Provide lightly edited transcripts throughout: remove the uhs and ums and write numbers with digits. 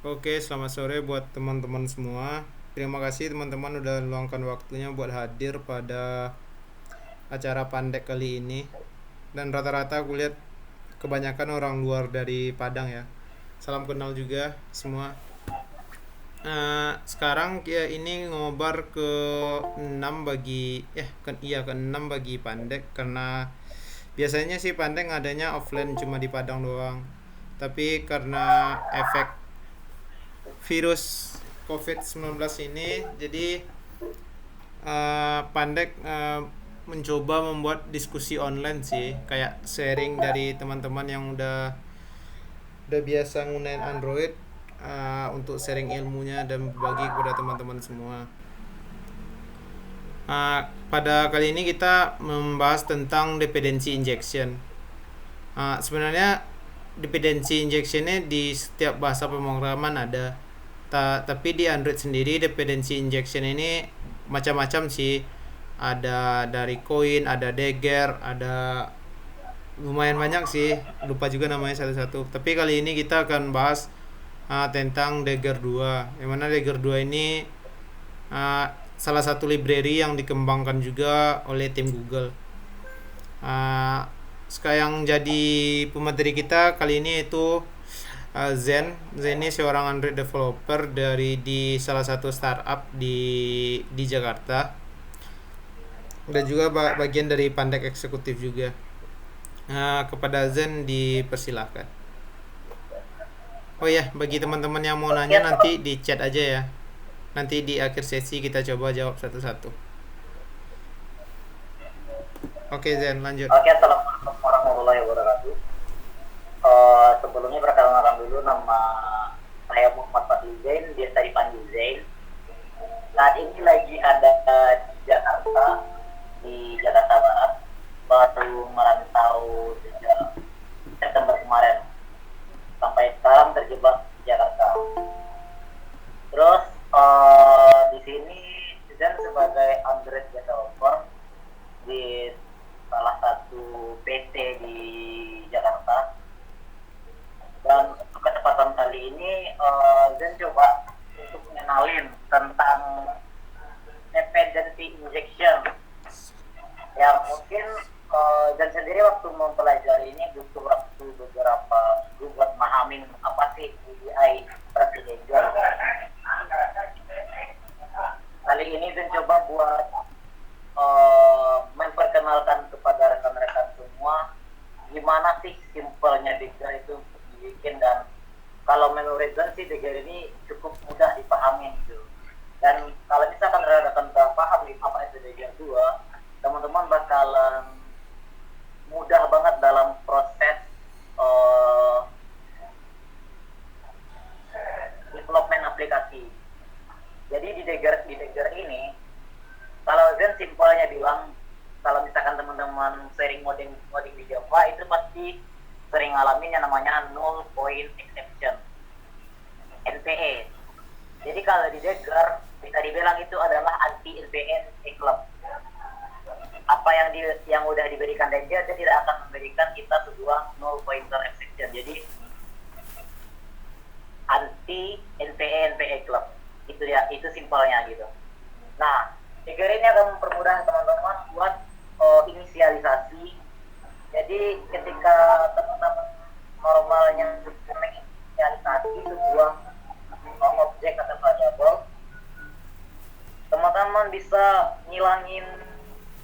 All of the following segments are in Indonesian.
Oke, selamat sore buat teman-teman semua. Terima kasih teman-teman udah meluangkan waktunya buat hadir pada acara Pandek kali ini. Dan rata-rata aku lihat kebanyakan orang luar dari Padang ya. Salam kenal juga semua. Sekarang ya ini ngobar ke 6 bagi ke 6 bagi Pandek karena biasanya sih Pandek adanya offline cuma di Padang doang. Tapi karena efek virus COVID-19 ini, jadi Pandek mencoba membuat diskusi online sih, kayak sharing dari teman-teman yang udah biasa ngunain Android, untuk sharing ilmunya dan berbagi kepada teman-teman semua. Pada kali ini kita membahas tentang dependency injection. Sebenarnya dependency injectionnya di setiap bahasa pemrograman ada. Tapi di Android sendiri dependency injection ini macam-macam sih. Ada dari Koin, ada Dagger, ada lumayan banyak sih. Lupa juga namanya satu-satu. Tapi kali ini kita akan bahas tentang Dagger 2. Yang mana Dagger 2 ini uh, salah satu library yang dikembangkan juga oleh tim Google. Uh, Sekarang yang jadi pemateri kita kali ini itu Zen. Zen ini seorang Android developer di salah satu startup di Jakarta. Dan juga bagian dari Pandek eksekutif juga. Kepada Zen dipersilahkan. Oh ya, bagi teman-teman yang mau nanya nanti di chat aja ya. Nanti di akhir sesi kita coba jawab satu-satu. Oke Zen, lanjut. Oke, assalamualaikum warahmatullahi wabarakatuh. Sebelumnya perkenalkan dulu, nama saya Muhammad Fadli Zain, biasa dipanggil Zain. Saat ini lagi ada di Jakarta Barat. Baru merantau sejak September kemarin. Sampai sekarang terjebak di Jakarta. Terus di sini Zain sebagai Android developer di salah satu PT di Jakarta. Dan untuk kesempatan kali ini Zen coba untuk mengenalin tentang dependency injection yang mungkin Zen sendiri waktu mempelajari ini butuh waktu beberapa minggu buat memahami apa sih EDI procedure. Kali ini Zen coba buat memperkenalkan kepada rekan-rekan semua gimana sih simpelnya Dagger itu dibikin, dan kalau menurut Zen sih Dagger ini cukup mudah dipahami gitu. Dan kalau misalkan rekan-rekan udah paham nih apa itu Dagger 2, teman-teman bakalan mudah banget dalam proses development aplikasi. Jadi di Dagger ini, kalau Zen simpelnya bilang, kalau misalkan teman-teman sharing modding di Java itu pasti sering ngalamin yang namanya null point exception, NPE. Jadi kalau di Dagger bisa dibilang itu adalah anti NPE eclipse. Apa yang udah diberikan Dagger, dia tidak akan memberikan kita sebuah null pointer exception. Jadi anti NPE eclipse. Itu ya, itu simpelnya gitu. Nah, Dagger ini akan mempermudah teman-teman buat inisialisasi. Jadi ketika teman-teman normalnya menginisialisasi sebuah objek atau variabel, teman-teman bisa ngilangin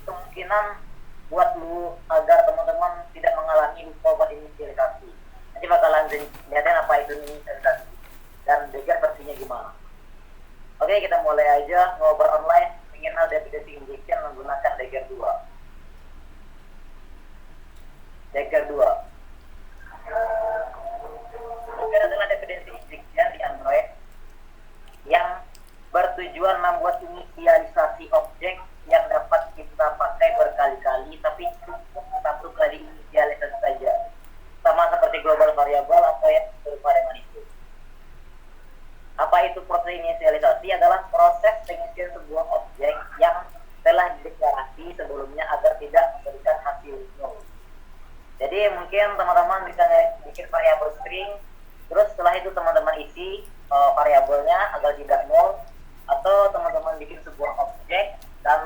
kemungkinan buat agar teman-teman tidak mengalami lupa buat inisialisasi. Nanti bakalan lihatin apa itu inisialisasi dan Dagger versinya gimana. Oke, kita mulai aja ngobrol online mengenal dependency injection menggunakan Dagger 2. Dagger 2. Dagger adalah dependency injection di Android yang bertujuan membuat inisialisasi objek yang dapat kita pakai berkali-kali, tapi cukup satu kali inisialisasi saja. Sama seperti global variable atau yang variable itu. Apa itu proses inisialisasi? Adalah proses pengisian sebuah objek yang telah dideklarasi sebelumnya agar tidak memberikan hasil null. Jadi mungkin teman-teman bisa bikin variabel string, terus setelah itu teman-teman isi variabelnya agar tidak nol, atau teman-teman bikin sebuah objek dan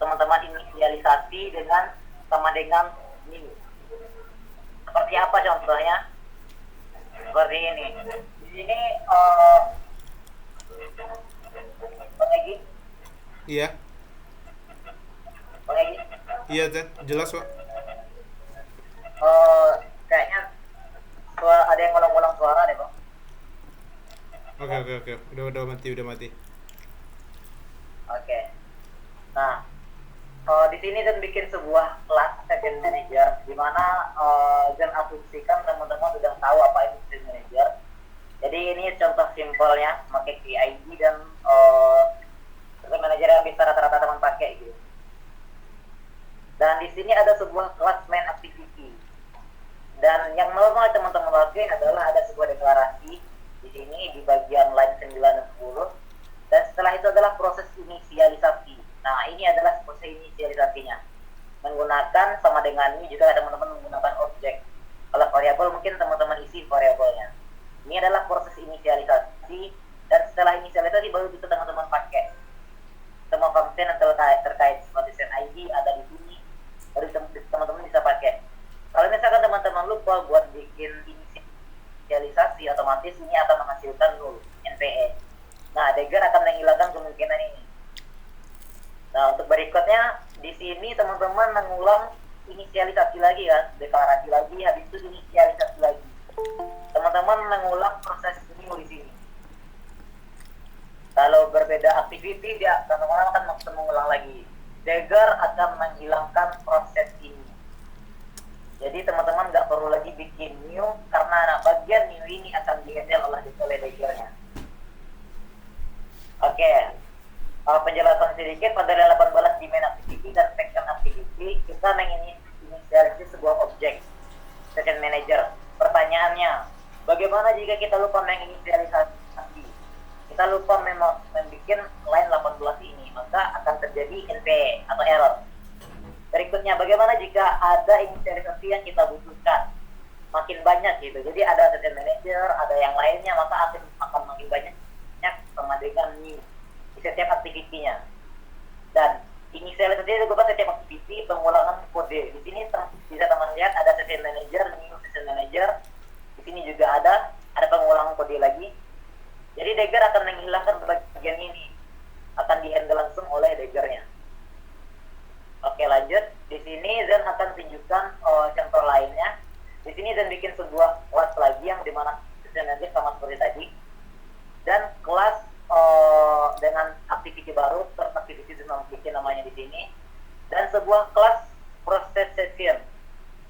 teman-teman inisialisasi dengan sama dengan new. Seperti apa contohnya? Seperti ini. Di sini Bang Egi, Iya, Bang Egi, iya Zen, jelas Pak. kayaknya ada yang ngulang-ngulang suara deh Bang. Oke, udah mati. Oke. Nah, di sini Zen bikin sebuah kelas session manager, di mana Zen asumsikan teman-teman sudah tahu apa itu session manager. Jadi ini contoh simpelnya, pakai KID dan session manager yang bisa rata-rata teman pakai gitu. Dan di sini ada sebuah kelas main activity. Dan yang normal teman-teman pakai adalah ada sebuah deklarasi di sini di bagian line 9 dan 10. Dan setelah itu adalah proses inisialisasi. Nah, ini adalah proses inisialisasinya. Menggunakan sama dengan ini juga teman-teman menggunakan objek. Kalau variabel mungkin teman-teman isi variabelnya. Ini adalah proses inisialisasi, dan setelah inisialisasi baru itu teman-teman pakai. Semua function yang terkait seperti send ID ada di sini, baru teman-teman bisa pakai. Kalau misalkan teman-teman lupa buat bikin inisialisasi, otomatis ini akan menghasilkan null, NPE. Nah, Dagger akan menghilangkan kemungkinan ini. Nah, untuk berikutnya, di sini teman-teman mengulang inisialisasi lagi kan, deklarasi lagi, habis itu inisialisasi lagi. Teman-teman mengulang proses ini di sini. Kalau berbeda activity, dia teman-teman akan mengulang lagi. Dagger akan menghilangkan proses ini. Jadi teman-teman nggak perlu lagi bikin new, karena bagian new ini akan di-handle oleh Dagger-nya. Oke, penjelasan sedikit pada 18 di main activity dan section activity, kita menginisialisasi sebuah objek session manager. Pertanyaannya, bagaimana jika kita lupa menginisialisasi? Kita lupa membuat line 18 ini, maka akan terjadi NP atau error. Berikutnya, bagaimana jika ada inisialisasi yang kita butuhkan? Makin banyak gitu. Jadi ada session manager, ada yang lainnya, maka akan makin banyak sama dengan new di setiap aktivitinya. Dan inisialisasi itu berupa setiap aktiviti pengulangan kode. Di sini bisa teman lihat ada session manager, new session manager. Di sini juga ada pengulangan kode lagi. Jadi Dagger akan menghilangkan bagian ini, akan dihandle langsung oleh Dagger-nya. Oke, lanjut. Di sini Zen akan tunjukkan contoh lainnya. Di sini Zen bikin sebuah kelas lagi yang dimana session manager sama seperti tadi. Dan kelas dengan aktiviti baru, terus aktiviti bikin namanya di sini, dan sebuah kelas proses session,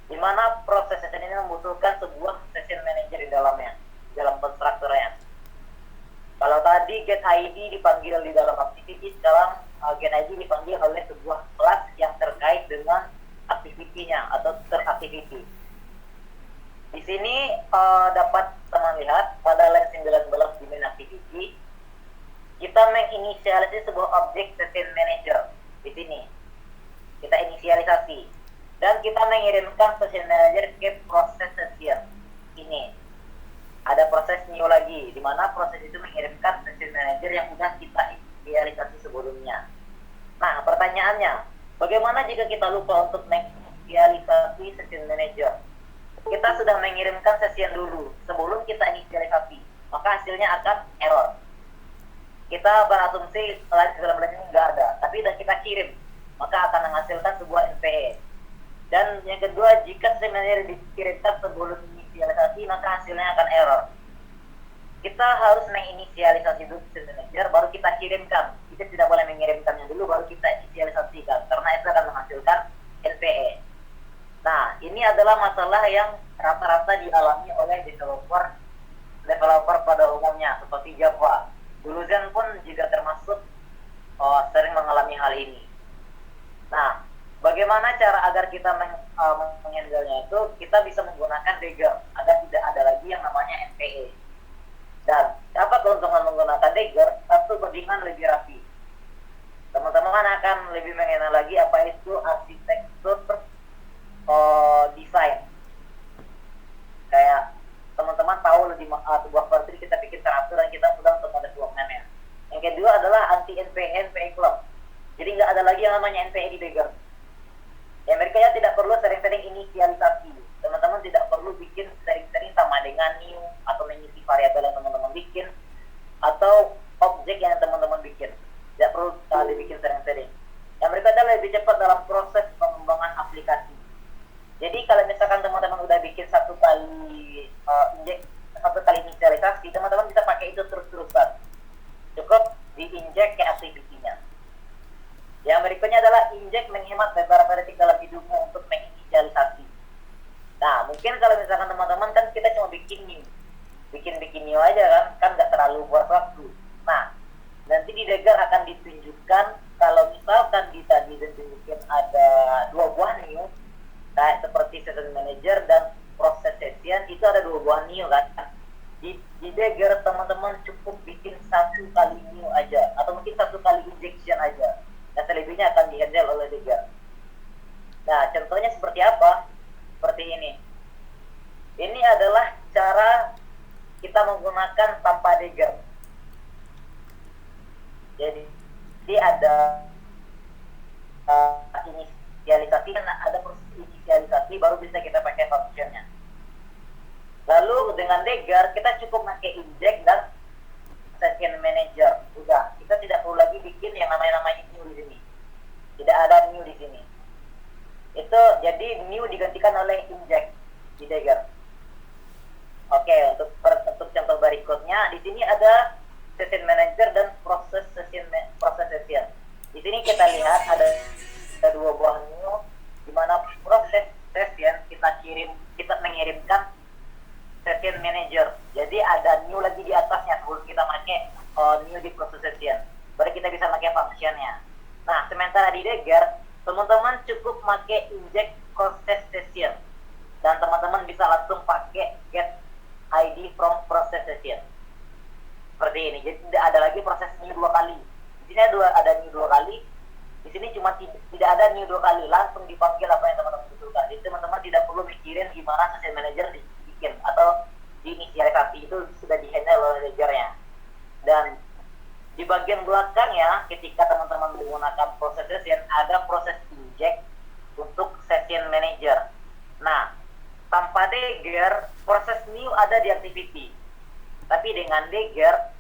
di mana proses session ini membutuhkan sebuah session manager di dalamnya, dalam konstruktornya. Kalau tadi get ID dipanggil di dalam activity, sekarang get ID dipanggil oleh sebuah kelas yang terkait dengan aktivitinya atau teractivity. Di sini dapat teman lihat pada line 19 di main activity, kita menginisialisasi sebuah objek session manager. Di sini kita inisialisasi dan kita mengirimkan session manager ke proses session. Ini ada proses new lagi, di mana proses itu mengirimkan session manager yang sudah kita inisialisasi sebelumnya. Nah, pertanyaannya, bagaimana jika kita lupa untuk menginisialisasi session manager? Kita sudah mengirimkan session dulu sebelum kita inisialisasi, maka hasilnya akan error. Kita berasumsi line 19 ini nggak ada, tapi sudah kita kirim, maka akan menghasilkan sebuah NPE. Dan yang kedua, jika session manager dikirimkan sebelum inisialisasi, maka hasilnya akan error. Kita harus menginisialisasi dulu session manager, baru kita kirimkan. Kita tidak boleh mengirimkannya dulu, baru kita inisialisasikan, karena itu akan menghasilkan NPE. Nah, ini adalah masalah yang rata-rata dialami oleh developer pada umumnya, seperti Java. Dulu Zen pun juga termasuk sering mengalami hal ini. Nah, bagaimana cara agar kita menghandle-nya itu? Kita bisa menggunakan Dagger agar tidak ada lagi yang namanya NPE. Dan apa keuntungan menggunakan Dagger? Satu, beriman lebih rapi. Teman-teman akan lebih mengenal lagi apa itu arsitektur desain. Kayak teman-teman tahu lebih sebuah factory kita bikin teratur dan NPE club. Jadi nggak ada lagi yang namanya NPE di Dagger. Ya mereka ya tidak perlu sering-sering inisialisasi. Teman-teman tidak perlu bikin sering-sering sama dengan new atau mengisi variabel yang teman-teman bikin atau objek yang teman-teman bikin. Tidak perlu dibikin sering-sering. Yang mereka adalah lebih cepat dalam proses pengembangan aplikasi. Jadi kalau misalkan teman-teman udah bikin satu kali inisialisasi, teman-teman bisa pakai itu terus-terusan. Cukup diinjek ke aktivitinya. Yang berikutnya adalah injek menghemat beberapa detik dalam hidupmu untuk menginisialisasi. Nah, mungkin kalau misalkan teman-teman kan kita cuma bikin new aja kan nggak terlalu buat waktu. Nah, nanti di Dagger akan ditunjukkan kalau misalkan di tadi ditunjukkan ada 2 buah new, kayak seperti session manager dan proses session, itu ada 2 buah new kan. Di Dagger teman-teman cukup bikin 1 kali new aja atau mungkin 1 kali injection aja. Dan selebihnya akan di-handle oleh Dagger. Nah, contohnya seperti apa? Seperti ini. Ini adalah cara kita menggunakan tanpa Dagger. Jadi ada inisialisasi, ada proses inisialisasi baru bisa kita pakai functionnya. Lalu dengan Dagger kita cukup pakai inject dan session manager. Udah, kita tidak perlu lagi bikin yang namanya new di sini. Tidak ada new di sini. Itu jadi new digantikan oleh inject di Dagger. Oke, untuk contoh berikutnya di sini ada session manager dan proses session. Di sini kita lihat ada 2 buah new di mana proses session kita mengirimkan session manager. Jadi ada new lagi di atasnya sebelum kita pakai new di proses session. Baru kita bisa pakai functionnya. Nah, sementara di Dagger teman-teman cukup pakai inject proses session dan teman-teman bisa langsung pakai get ID from process session. Seperti ini. Jadi tidak ada lagi proses new 2 kali. Di sini ada new 2 kali. Di sini cuma tidak ada new 2 kali. Langsung dipanggil apa yang teman-teman butuhkan. Jadi teman-teman tidak perlu mikirin gimana session manager dibikin atau diinisialisasi, itu sudah di-handle oleh Dagger-nya. Dan di bagian belakangnya ketika teman-teman menggunakan proses session ada proses inject untuk session manager. Nah, tanpa Dagger proses new ada di activity. Tapi dengan Dagger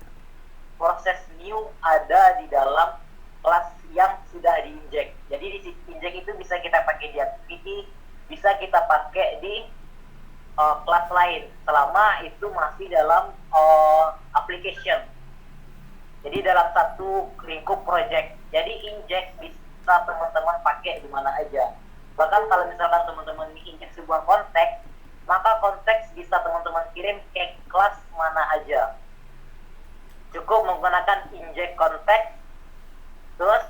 proses new ada di dalam kelas yang sudah di-inject. Jadi di inject itu bisa kita pakai di activity, bisa kita pakai di kelas lain selama itu masih dalam application. Jadi dalam satu lingkup project. Jadi inject bisa teman-teman pakai di mana aja. Bahkan kalau misalkan teman-teman inject sebuah konteks, maka konteks bisa teman-teman kirim ke kelas mana aja. Cukup menggunakan inject konteks, terus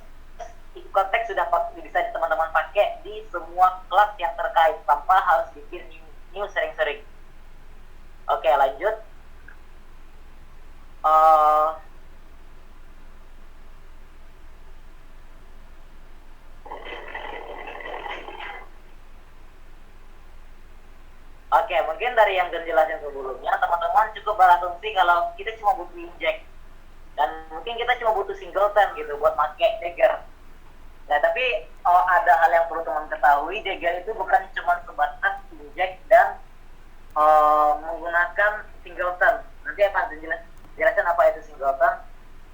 konteks sudah bisa teman-teman pakai di semua kelas yang terkait tanpa harus bikin new sering-sering. Oke, lanjut. Oke, mungkin dari yang dijelasin sebelumnya, teman-teman cukup berasumsi kalau kita cuma butuh inject dan mungkin kita cuma butuh singleton gitu buat pakai Dagger. Nah, tapi ada hal yang perlu teman ketahui, Dagger itu bukan cuma sebatas inject dan menggunakan singleton. Nanti akan jelasin apa itu singleton.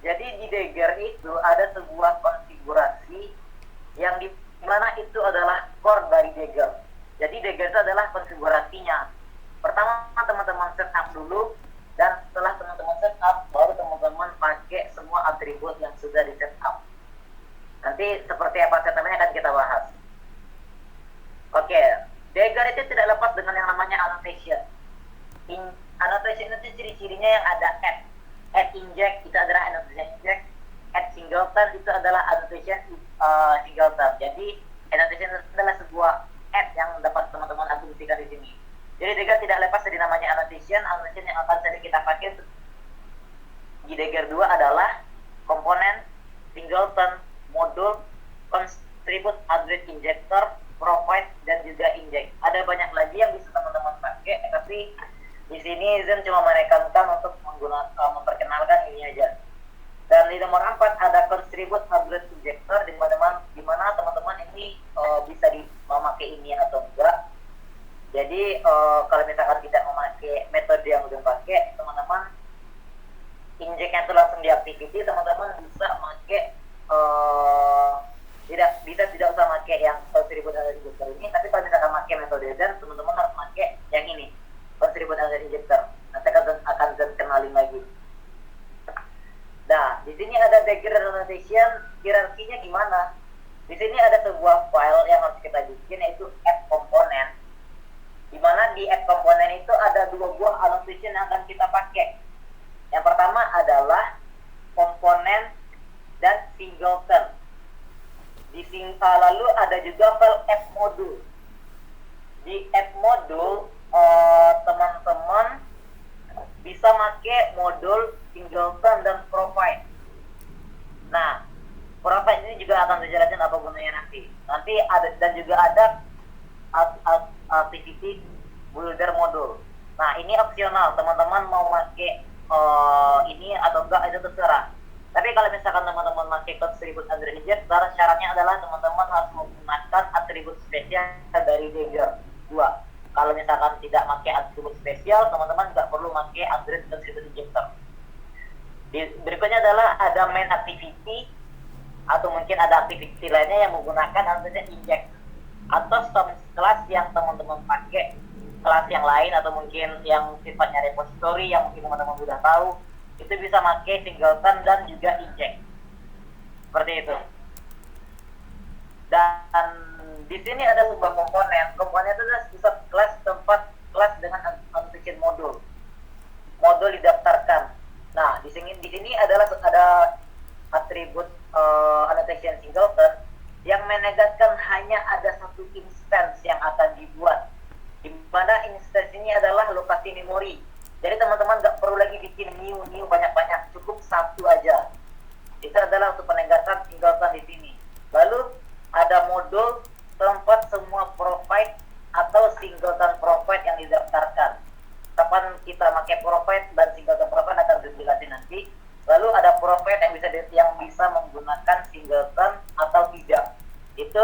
Jadi di Dagger itu ada sebuah konfigurasi yang di mana itu adalah core dari Dagger. Jadi Dagger itu adalah konfigurasinya. Pertama teman-teman setup dulu, dan setelah teman-teman setup baru teman-teman pakai semua atribut yang sudah di setup. Nanti seperti apa setupnya akan kita bahas. Oke, Dagger itu tidak lepas dengan yang namanya annotation. Annotation itu ciri-cirinya yang ada add inject itu adalah annotation inject, add singleton itu adalah annotation singleton. Jadi annotation itu adalah sebuah add yang dapat teman-teman asumsikan di sini. Jadi Dagger tidak lepas dari namanya annotation yang akan sering kita pakai di Dagger 2 adalah komponen, singleton, modul, contribute, address injector, provide, dan juga inject. Ada banyak lagi yang bisa teman-teman pakai, tapi di sini Zen cuma menekankan untuk memperkenalkan ini aja. Dan di nomor 4 ada contribute Android injector di mana teman-teman ini bisa memakai ini atau enggak. Jadi kalau misalkan tidak memakai metode yang udah pakai, teman-teman injeknya itu langsung di activity, teman-teman bisa pakai tidak usah pakai yang contribute Android injector ini, tapi kalau misalkan pakai metode Zen, teman-teman harus pakai yang ini, contribute Android injector. Nanti akan Zen kenalin lagi. Nah, di sini ada dagger annotation, hierarkinya gimana? Di sini ada sebuah file yang harus kita bikin, yaitu add component. Di mana di add component itu ada dua buah annotation yang akan kita pakai. Yang pertama adalah komponen dan singleton. Lalu ada juga file add module. Di add module, teman-teman bisa pakai modul singleton dan provide. Nah, provide ini juga akan saya jelasin apa gunanya nanti. Nanti ada dan juga ada activity builder modul. Nah, ini opsional, teman-teman mau pakai ini atau enggak itu terserah. Tapi kalau misalkan teman-teman pakai contribute Android injector, syaratnya adalah teman-teman harus menggunakan atribut spesial dari Dagger 2. Kalau misalkan tidak pakai atribut spesial, teman-teman nggak perlu pakai Android contribute injector. Berikutnya adalah ada main activity atau mungkin ada activity lainnya yang menggunakan Android inject atau some kelas yang teman-teman pakai kelas yang lain atau mungkin yang sifatnya repository yang mungkin teman-teman sudah tahu, itu bisa pakai singleton dan juga inject. Seperti itu. Dan di sini ada sebuah komponen. Komponen itu adalah pusat kelas, tempat kelas dengan annotation modul. Modul didaftarkan. Nah, di sini adalah ada atribut annotation singleton yang menegaskan hanya ada satu instance yang akan dibuat. Di mana instance ini adalah lokasi memori. Jadi teman-teman nggak perlu lagi bikin new banyak-banyak, cukup satu aja. Itu adalah untuk penegasan singleton di sini. Lalu ada modul tempat semua provide atau singleton provide yang didaftarkan. Kapan kita pakai provide dan singleton provide akan dijelasin nanti. Lalu ada provide yang bisa menggunakan singleton atau tidak. Itu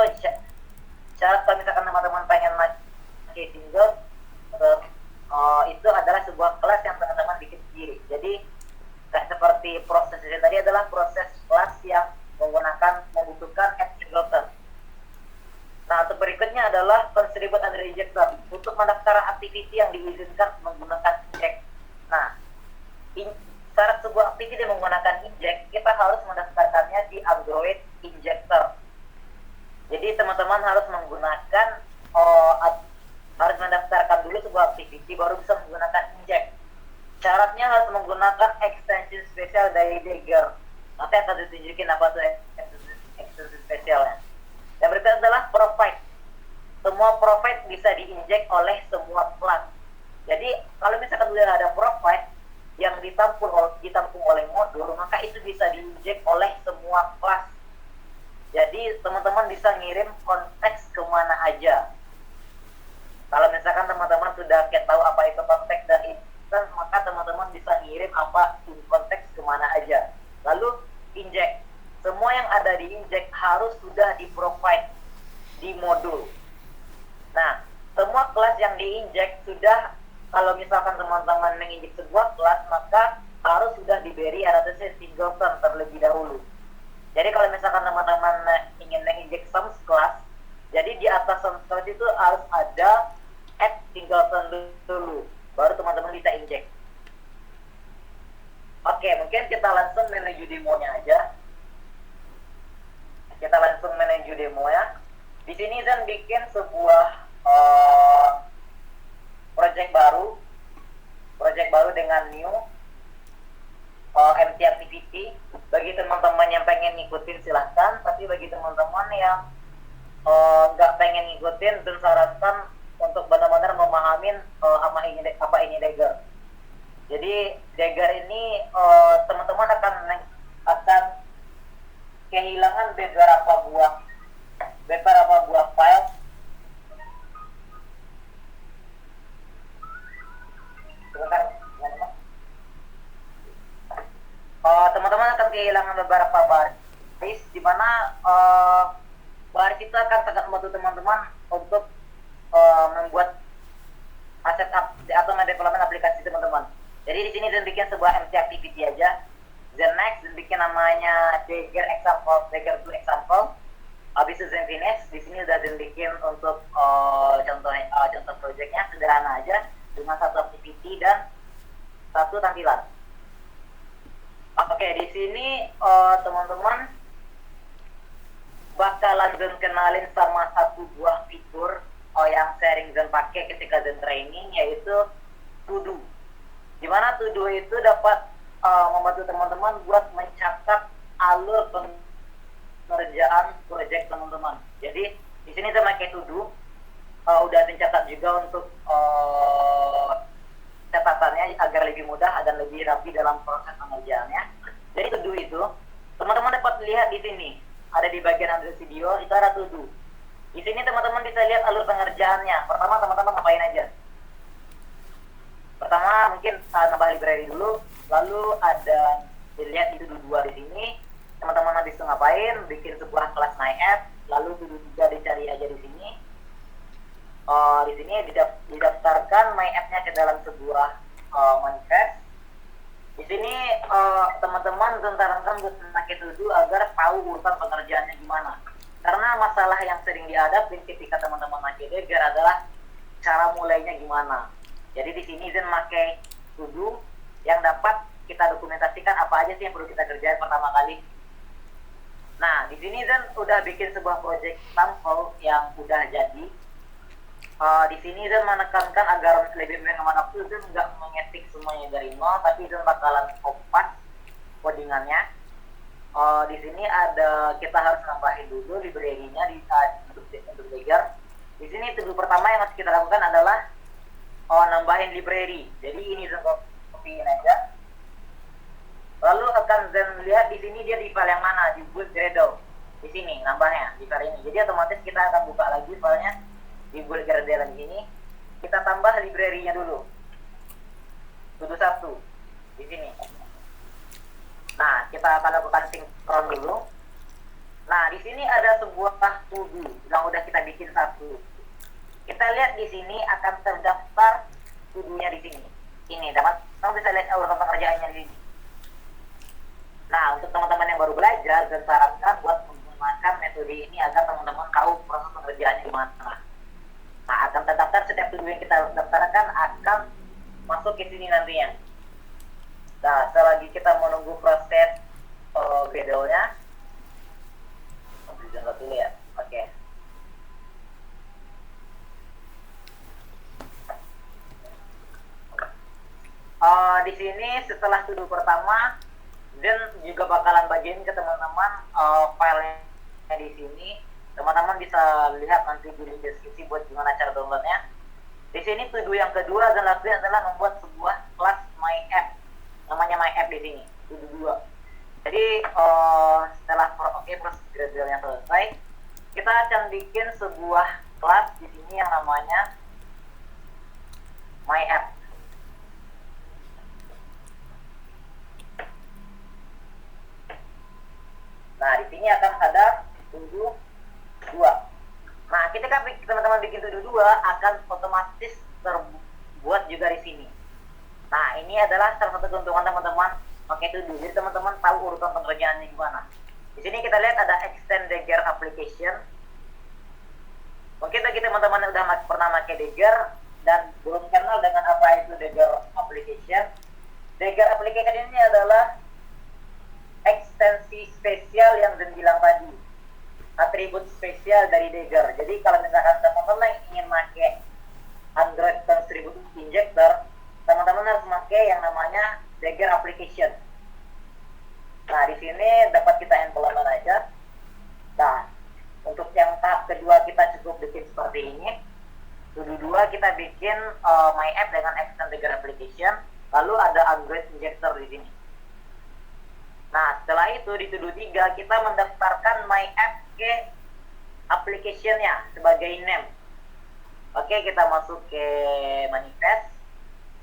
syarat kalau misalkan teman-teman pengen pakai singleton, itu adalah sebuah kelas yang teman-teman bikin sendiri. Jadi seperti proses yang tadi adalah proses kelas yang membutuhkan add singleton. Nah, untuk berikutnya adalah contribute Android injector untuk mendaftar activity yang diizinkan menggunakan inject. Nah, syarat sebuah activity yang menggunakan inject, kita harus mendaftarkannya di Android injector. Jadi teman-teman harus menggunakan harus mendaftarkan dulu sebuah activity baru bisa menggunakan inject. Syaratnya harus menggunakan extension spesial dari Dagger. Nanti akan ditunjukin apa tuh extension spesialnya. Yang berikutnya adalah provide. Semua provide bisa diinjek oleh semua kelas. Jadi kalau misalkan udah ada provide yang ditampung oleh modul, maka itu bisa diinjek oleh semua kelas. Jadi teman-teman bisa ngirim konteks kemana aja. Kalau misalkan teman-teman sudah tahu apa itu konteks dan instance, maka teman-teman bisa ngirim apa konteks kemana aja. Lalu inject. Semua yang ada di inject harus sudah di-provide di modul. Nah, semua kelas yang di-inject sudah, kalau misalkan teman-teman menginjek sebuah kelas, maka harus sudah diberi annotation singleton terlebih dahulu. Jadi kalau misalkan teman-teman ingin menginjek some class, jadi di atas some class itu harus ada add singleton dulu, baru teman-teman bisa injek. Oke, mungkin kita langsung menuju demonya aja. Kita langsung menuju demo ya. Di sini Zen bikin sebuah project baru dengan new empty activity. Bagi teman-teman yang pengen ngikutin silahkan, tapi bagi teman-teman yang nggak pengen ngikutin, Zen sarankan untuk benar-benar memahamin apa ini Dagger. Jadi Dagger ini teman-teman akan kehilangan beberapa buah file. Sebentar, teman-teman akan kehilangan beberapa di mana Baris itu akan sangat membantu teman-teman untuk membuat aset atau mendevelopment aplikasi teman-teman. Jadi di sini Zen bikin sebuah MC activity aja. Then next Zen bikin namanya Dagger example, Dagger 2 example. Habis itu Zen finish. Di sini udah Zen bikin untuk contoh projectnya sederhana aja dengan satu activity dan satu tampilan. Oke, di sini teman-teman bakalan Zen kenalin sama satu buah fitur yang sharing Zen pakai ketika Zen training, yaitu To-Do. Dimana To-Do itu dapat membantu teman-teman buat mencatat alur pengerjaan proyek teman-teman. Jadi di sini saya pakai To-Do, udah dicatat juga untuk catatannya agar lebih mudah dan lebih rapi dalam proses pengerjaannya. Jadi To-Do itu teman-teman dapat lihat di sini, ada di bagian Android video itu ada To-Do. Di sini teman-teman bisa lihat alur pengerjaannya. Pertama teman-teman ngapain aja? Pertama mungkin nambah library dulu, lalu ada dilihat itu dua di sini. Teman-teman habis itu ngapain? Bikin sebuah kelas MyApp, lalu juga dicari aja di sini. Di sini didaftarkan MyApp-nya ke dalam sebuah manifest. Di sini teman-teman sarankan untuk memakai To-Do agar tahu urutan pekerjaannya gimana. Karena masalah yang sering dihadapi ketika teman-teman pakai Dagger adalah cara mulainya gimana. Jadi di sini Zen pakai To-Do yang dapat kita dokumentasikan apa aja sih yang perlu kita kerjain pertama kali. Nah, di sini Zen udah bikin sebuah project sampel yang udah jadi. Di sini Zen menekankan agar lebih menghemat waktu, Zen nggak mengetik semuanya dari nol, tapi Zen bakalan kopas codingannya. Di sini ada, kita harus nambahin dulu library-nya untuk Dagger. Di sini tugas pertama yang harus kita lakukan adalah nambahin library. Jadi ini Zen copy-in aja. Lalu akan Zen lihat di sini dia di file yang mana, di build Gradle. Di sini nambahnya di file ini. Jadi otomatis kita akan buka lagi filenya di build Gradle di sini. Kita tambah library-nya dulu. Tuduh satu di sini. Nah, kita akan lakukan sinkron dulu. Nah, di sini ada sebuah To-Do yang udah kita bikin satu. Kita lihat di sini akan terdaftar To-Do-nya di sini. Ini dapat, kamu bisa lihat urutan pekerjaannya di sini. Nah, untuk teman-teman yang baru belajar, saya sarankan buat menggunakan metode ini agar teman-teman tahu proses pekerjaannya gimana. Nah, akan terdaftar setiap To-Do yang kita daftarkan akan masuk ke sini nantinya. Nah, selagi kita menunggu proses Gradle-nya, bisa dulu ya. Oke. Di sini setelah To-Do pertama, Zen juga bakalan bagiin ke teman-teman filenya di sini. Teman-teman bisa lihat nanti di deskripsi buat gimana cara downloadnya. Di sini To-Do yang kedua Zen lakuin adalah membuat sebuah kelas MyApp. Namanya MyApp di sini, To-Do 2. Jadi setelah proses Gradle-nya selesai, kita akan bikin sebuah kelas di sini yang namanya MyApp. Nah, di sini akan ada To-Do 2. Nah, ketika teman-teman bikin To-Do 2 akan otomatis terbuat juga di sini. Nah, ini adalah salah satu keuntungan teman-teman pakai To-Do. Jadi teman-teman tahu urutan pekerjaannya gimana. Di sini kita lihat ada extend Dagger application. Mungkin bagi teman-teman yang udah pernah pakai Dagger dan belum kenal dengan apa itu Dagger application. Dagger application ini adalah ekstensi spesial yang Zen bilang tadi. Atribut spesial dari Dagger. Jadi kalau misalkan teman-teman ingin pakai Android Contributed Injector, teman-teman harus pakai yang namanya Dagger application. Nah, di sini dapat kita implement aja. Nah, untuk yang tahap kedua kita cukup bikin seperti ini. To-Do 2 kita bikin MyApp dengan extend Dagger application. Lalu ada Android Injector di sini. Nah, setelah itu di To-Do 3 kita mendaftarkan MyApp ke application-nya sebagai name. Oke, kita masuk ke manifest.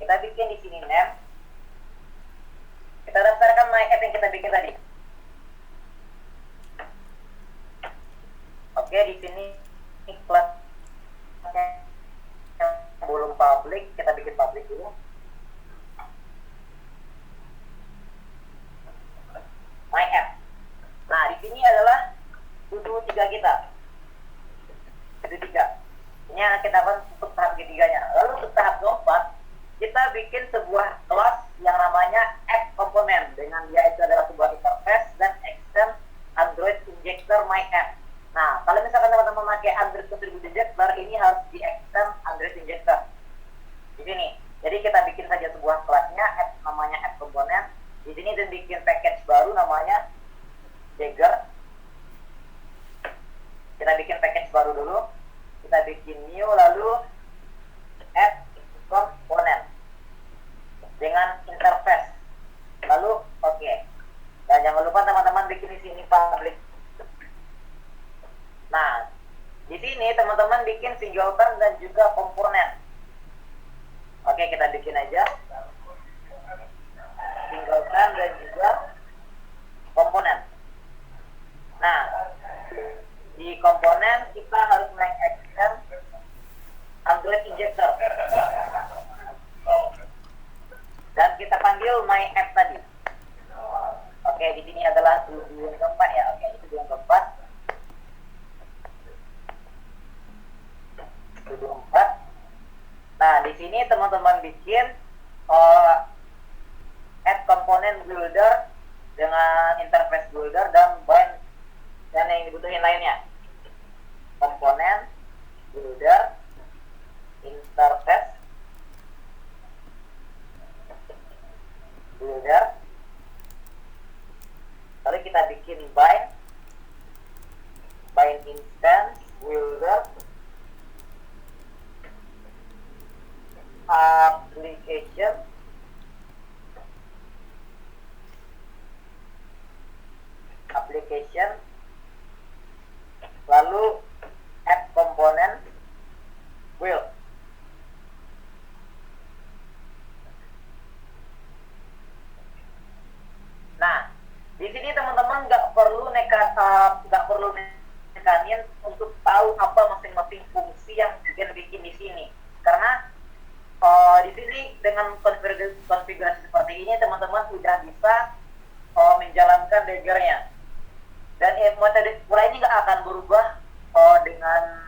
Kita bikin di sini name. Kita daftarkan MyApp yang kita bikin tadi. Oke, di sini kelas yang belum publik, kita bikin publik dulu. My app. Nah, di sini adalah to-do 3 kita. To-do 3. Ini yang kita bahas untuk tahap ketiganya. Lalu untuk tahap keempat, kita bikin sebuah kelas yang namanya app component, dengan dia itu adalah sebuah interface dan extend Android injector my app. Nah, kalau misalkan teman-teman pakai Android Contributed Injector, ini harus di extend Android injector di sini. Jadi kita bikin saja sebuah kelasnya, app namanya app component. Di sini dan bikin package baru namanya Dagger. Kita bikin package baru dulu. Kita bikin new, lalu app component dengan interface. Lalu oke. Dan jangan lupa teman-teman bikin di sini public. Nah, di sini teman-teman bikin singleton dan juga komponen. Oke, kita bikin aja singleton dan juga komponen. Nah, di komponen kita harus extend Android injector. Dan kita panggil my app tadi. Oke, di sini adalah tujuan keempat ya. Oke, itu tujuan keempat. Tujuan keempat. Nah, di sini teman-teman bikin add component builder dengan interface builder dan bind dan yang dibutuhin lainnya. Komponen builder, interface builder, lalu kita bikin bind instance builder, application, lalu add component build. Nah, di sini teman-teman nggak perlu nekanin untuk tahu apa masing-masing fungsi yang kita bikin di sini, karena di sini dengan konfigurasi seperti ini teman-teman sudah bisa menjalankan Dagger-nya, dan metode pola ini nggak akan berubah dengan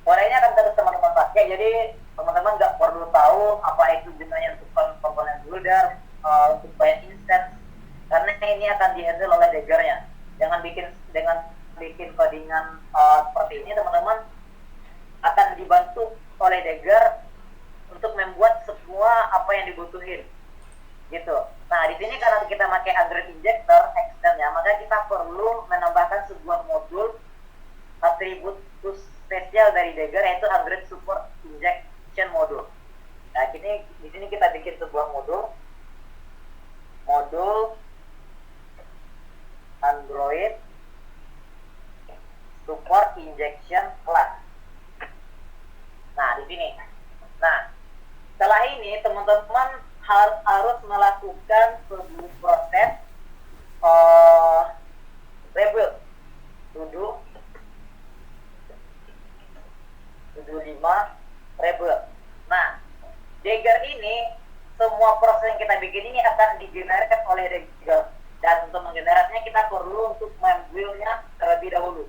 pola ini akan terus teman-teman pakai. Jadi teman-teman nggak perlu tahu apa itu gunanya untuk komponen builder, untuk bind instance, karena ini akan dihandle oleh Dagger-nya. Dengan bikin codingan seperti ini, teman-teman akan dibantu oleh Dagger untuk membuat semua apa yang dibutuhin gitu. Nah, di sini karena kita pakai Android injector extend-nya, maka kita perlu menambahkan sebuah modul atribut spesial dari Dagger, yaitu Android support injection module. Nah, di sini kita bikin sebuah modul Android support injection class. Nah, di sini. Nah, setelah ini teman-teman harus melakukan sebuah proses rebuild to-do 5 rebuild. Nah, Dagger ini semua proses yang kita bikin ini akan digenerasikan oleh Dagger, dan untuk menggenerasinya kita perlu untuk membuild-nya terlebih dahulu.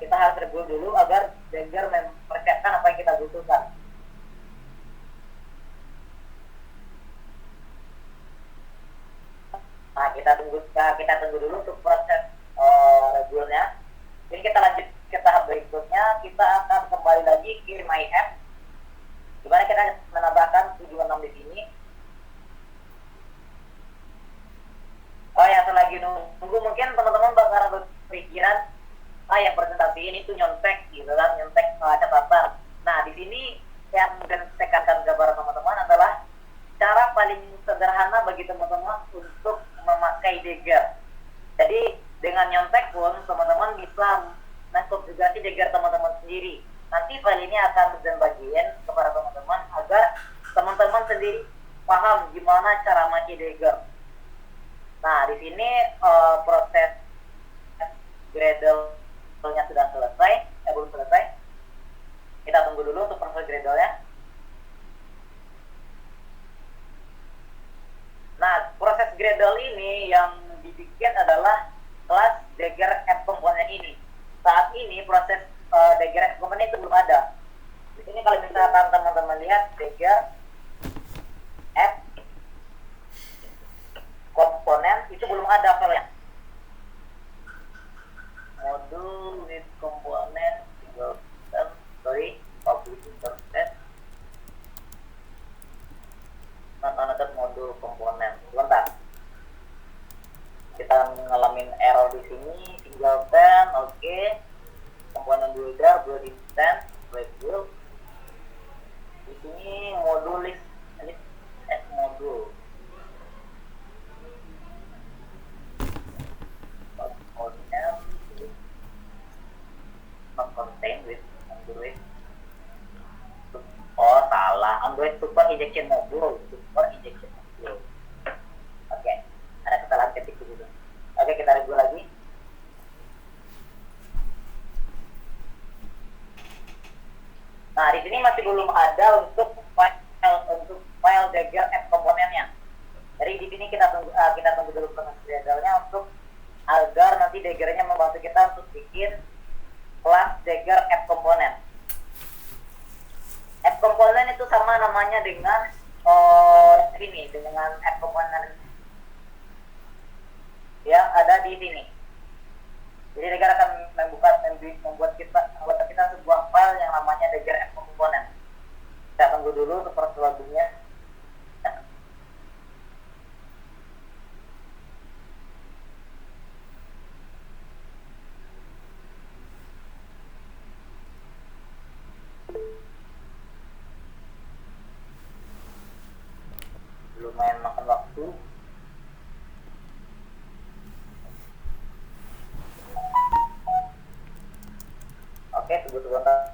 Kita harus rebuild dulu agar Dagger mempersiapkan apa yang kita butuhkan. Nah, kita tunggu dulu untuk proses rebuild-nya. Jadi kita lanjut ke tahap berikutnya. Kita akan kembali lagi ke my app, dimana kita menambahkan 76 di sini. Oh ya, selagi nunggu mungkin teman-teman bakal berpikiran, yang presentasi ini tuh nyontek gitu kan, nyontek catatan. Nah, di sini yang saya tekankan kepada teman-teman adalah cara paling sederhana bagi teman-teman untuk memakai Dagger. Jadi dengan nyontek pun teman-teman bisa mengkonfigurasi Dagger teman-teman sendiri. Nanti file ini akan saya bagiin kepada teman-teman agar teman-teman sendiri paham gimana cara memakai Dagger. Nah, di sini proses Gradle sudah selesai, belum selesai. Kita tunggu dulu untuk proses Gradle-nya. Nah, proses Gradle ini yang dibikin adalah kelas Dagger App Component ini. Saat ini proses Dagger App Component itu belum ada. Di sini kalau misalkan teman-teman lihat Dagger App Component itu belum ada filenya. Modul with component public interface non-anotated modul komponen. Sebentar, kita ngalamin error di sini. Singleton, oke. Komponen builder, build instance, build. Di sini modul list modul. Component not contained with Android. Oh, salah. Android Super Injection Module. Oke. Ada kesalahan ketik dulu. Oke, kita review lagi. Nah, di sini masih belum ada untuk file Dagger App komponennya. Jadi di sini kita tunggu dulu proses Dagger-nya untuk agar nanti Dagger-nya membantu kita untuk bikin kelas Dagger App Component. App Component itu sama namanya dengan ini, dengan App Component yang ada di sini. Jadi Dagger akan membuat kita sebuah file yang namanya Dagger App Component. Kita tunggu dulu untuk proses loadingnya. Lumayan makan waktu. Oke, tunggu sebentar.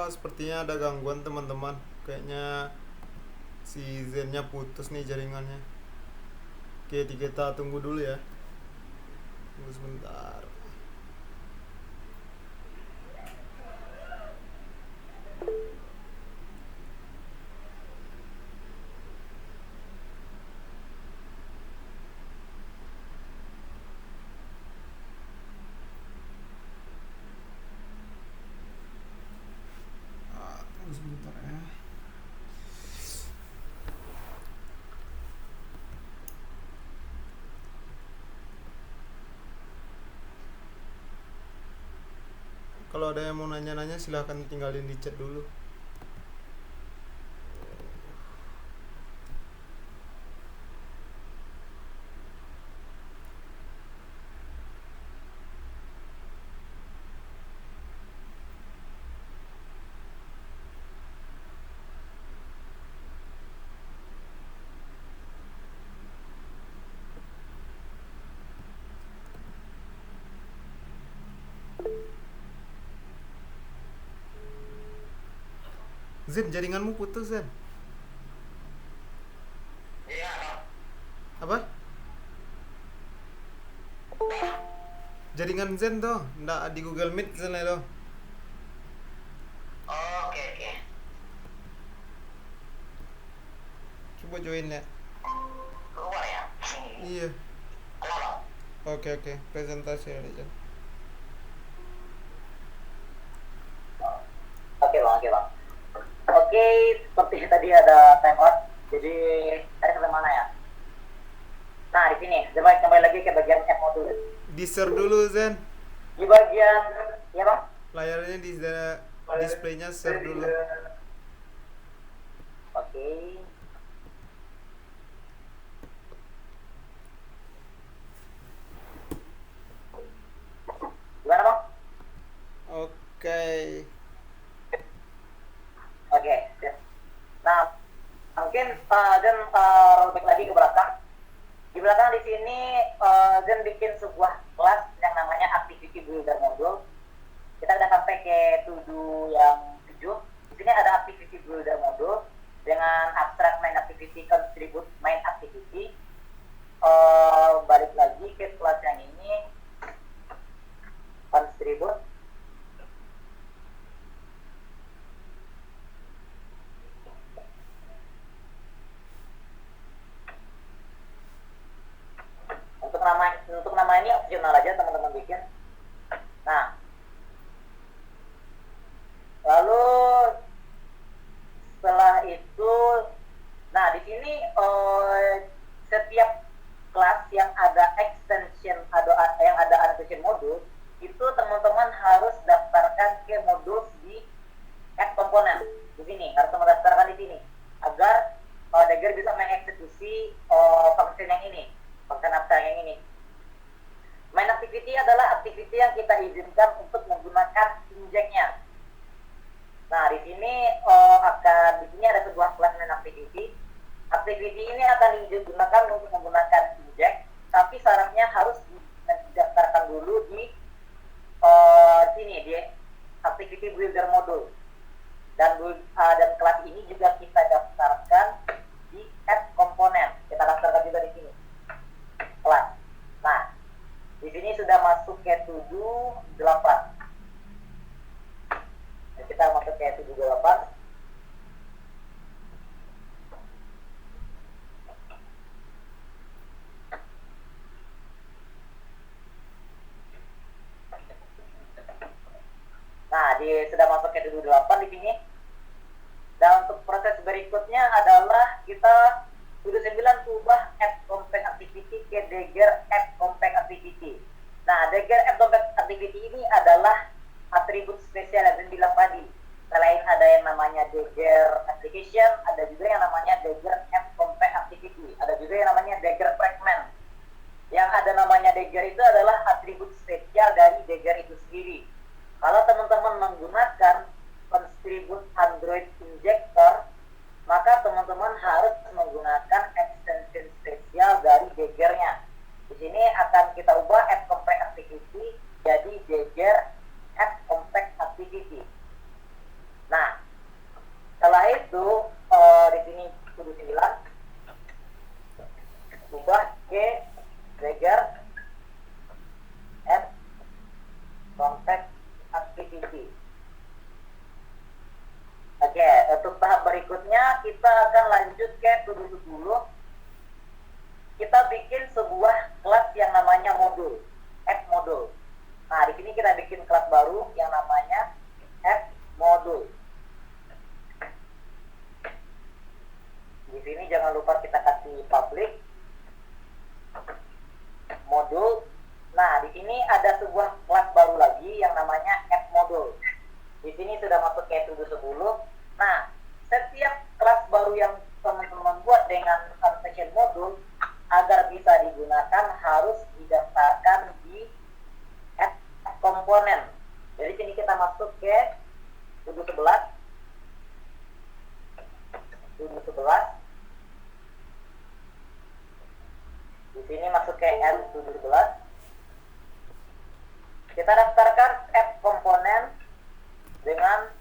Sepertinya ada gangguan teman-teman. Kayaknya si Zennya putus nih jaringannya. Oke, kita tunggu dulu ya. Tunggu sebentar. Tunggu sebentar ya. Kalau ada yang mau nanya-nanya silahkan tinggalin di chat dulu. Zen, jaringanmu putus, Zen. Iya, Apa? Jaringan Zen tuh, ndak di Google Meet Zen lo. oke oke. Coba join ya. Keluar ya. Iya. Halo. Oke, presentasi ya, Zen. Oke bang, oke bang. Oke, seperti tadi ada time out. Jadi tadi sampai mana ya? Nah di sini, coba kembali lagi ke bagian app modul. Di share dulu, Zen. Di bagian, ya bang. Layarnya di displaynya share dulu. Oke. Gimana bang? Oke. Oke. Ya. Nah, mungkin Zen rollback lagi ke belakang. Di belakang di sini Zen bikin sebuah kelas yang namanya Activity Builder Module. Kita udah sampai ke to-do yang 7. Di sini ada Activity Builder Module dengan abstract main activity, contribute main activity. Balik lagi ke kelas yang ini, contribute. Untuk nama ini opsional aja teman-teman bikin. Nah, lalu setelah itu, nah di sini setiap kelas yang ada extension, yang ada annotation modul, itu teman-teman harus daftarkan ke modul di add komponen. Di sini harus teman daftarkan di sini agar Dagger bisa mengeksekusi function yang ini, function abstrak yang ini. Main activity adalah activity yang kita izinkan untuk menggunakan injeknya. Nah, di sini di sini ada sebuah kelas main activity. Activity ini akan digunakan untuk menggunakan inject, tapi syaratnya harus didaftarkan dulu di sini di activity builder module. Dan kelas ini juga kita daftarkan di add komponen. Kita daftarkan juga di sini kelas. Nah, di sini sudah masuk ke to-do 8. Kita masuk ke to-do 8. Nah, sudah masuk ke to-do 8 di sini. Dan untuk proses berikutnya adalah kita to-do 9 ubah add compact activity ke Dagger add compact activity. Nah, Dagger add compact activity ini adalah atribut spesial yang bilang tadi. Selain ada yang namanya Dagger application, ada juga yang namanya Dagger add compact activity. Ada juga yang namanya Dagger fragment. Yang ada namanya Dagger itu adalah atribut spesial dari Dagger itu sendiri. Kalau teman-teman menggunakan contribute Android injector, maka teman-teman harus menggunakan extension spesial dari Dagger-nya. Di sini akan kita ubah add compact activity jadi Dagger add compact activity. Nah, setelah itu di sini to-do 9 ubah ke Dagger add compact activity. Oke, untuk tahap berikutnya kita akan lanjut ke to-do 10. Kita bikin sebuah kelas yang namanya modul, add modul. Nah, di sini kita bikin kelas baru yang namanya add modul. Di sini jangan lupa kita kasih public modul. Nah, di sini ada sebuah kelas baru lagi yang namanya add modul. Di sini sudah masuk ke to-do 10. Nah, setiap kelas baru yang teman-teman buat dengan annotation modul agar bisa digunakan harus didaftarkan di add komponen. Jadi sini kita masuk ke to-do 11. To-do 11. Di sini masuk ke add to-do 11. Kita daftarkan add komponen dengan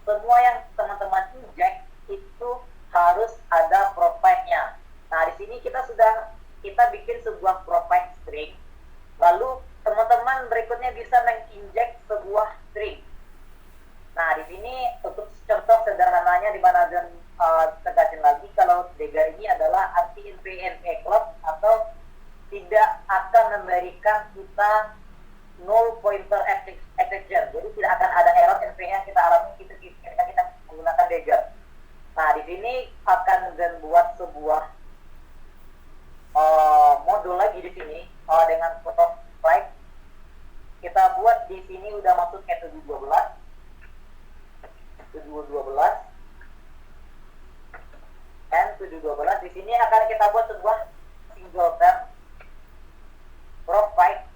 semua yang teman-teman inject itu harus ada provide-nya. Nah, di sini kita bikin sebuah provide string, lalu teman-teman berikutnya bisa menginject sebuah string. Nah, di sini untuk contoh sederhananya di mana John tegasin lagi kalau Dagger ini adalah anti NPNP club atau tidak akan memberikan kita null pointer exception. Jadi tidak akan ada error NPN yang kita alami ketika kita menggunakan Dagger. Nah, di sini akan John buat sebuah modul lagi di sini dengan provide. Kita buat di sini udah masuk ke 712 and 712. Di sini akan kita buat sebuah singleton provide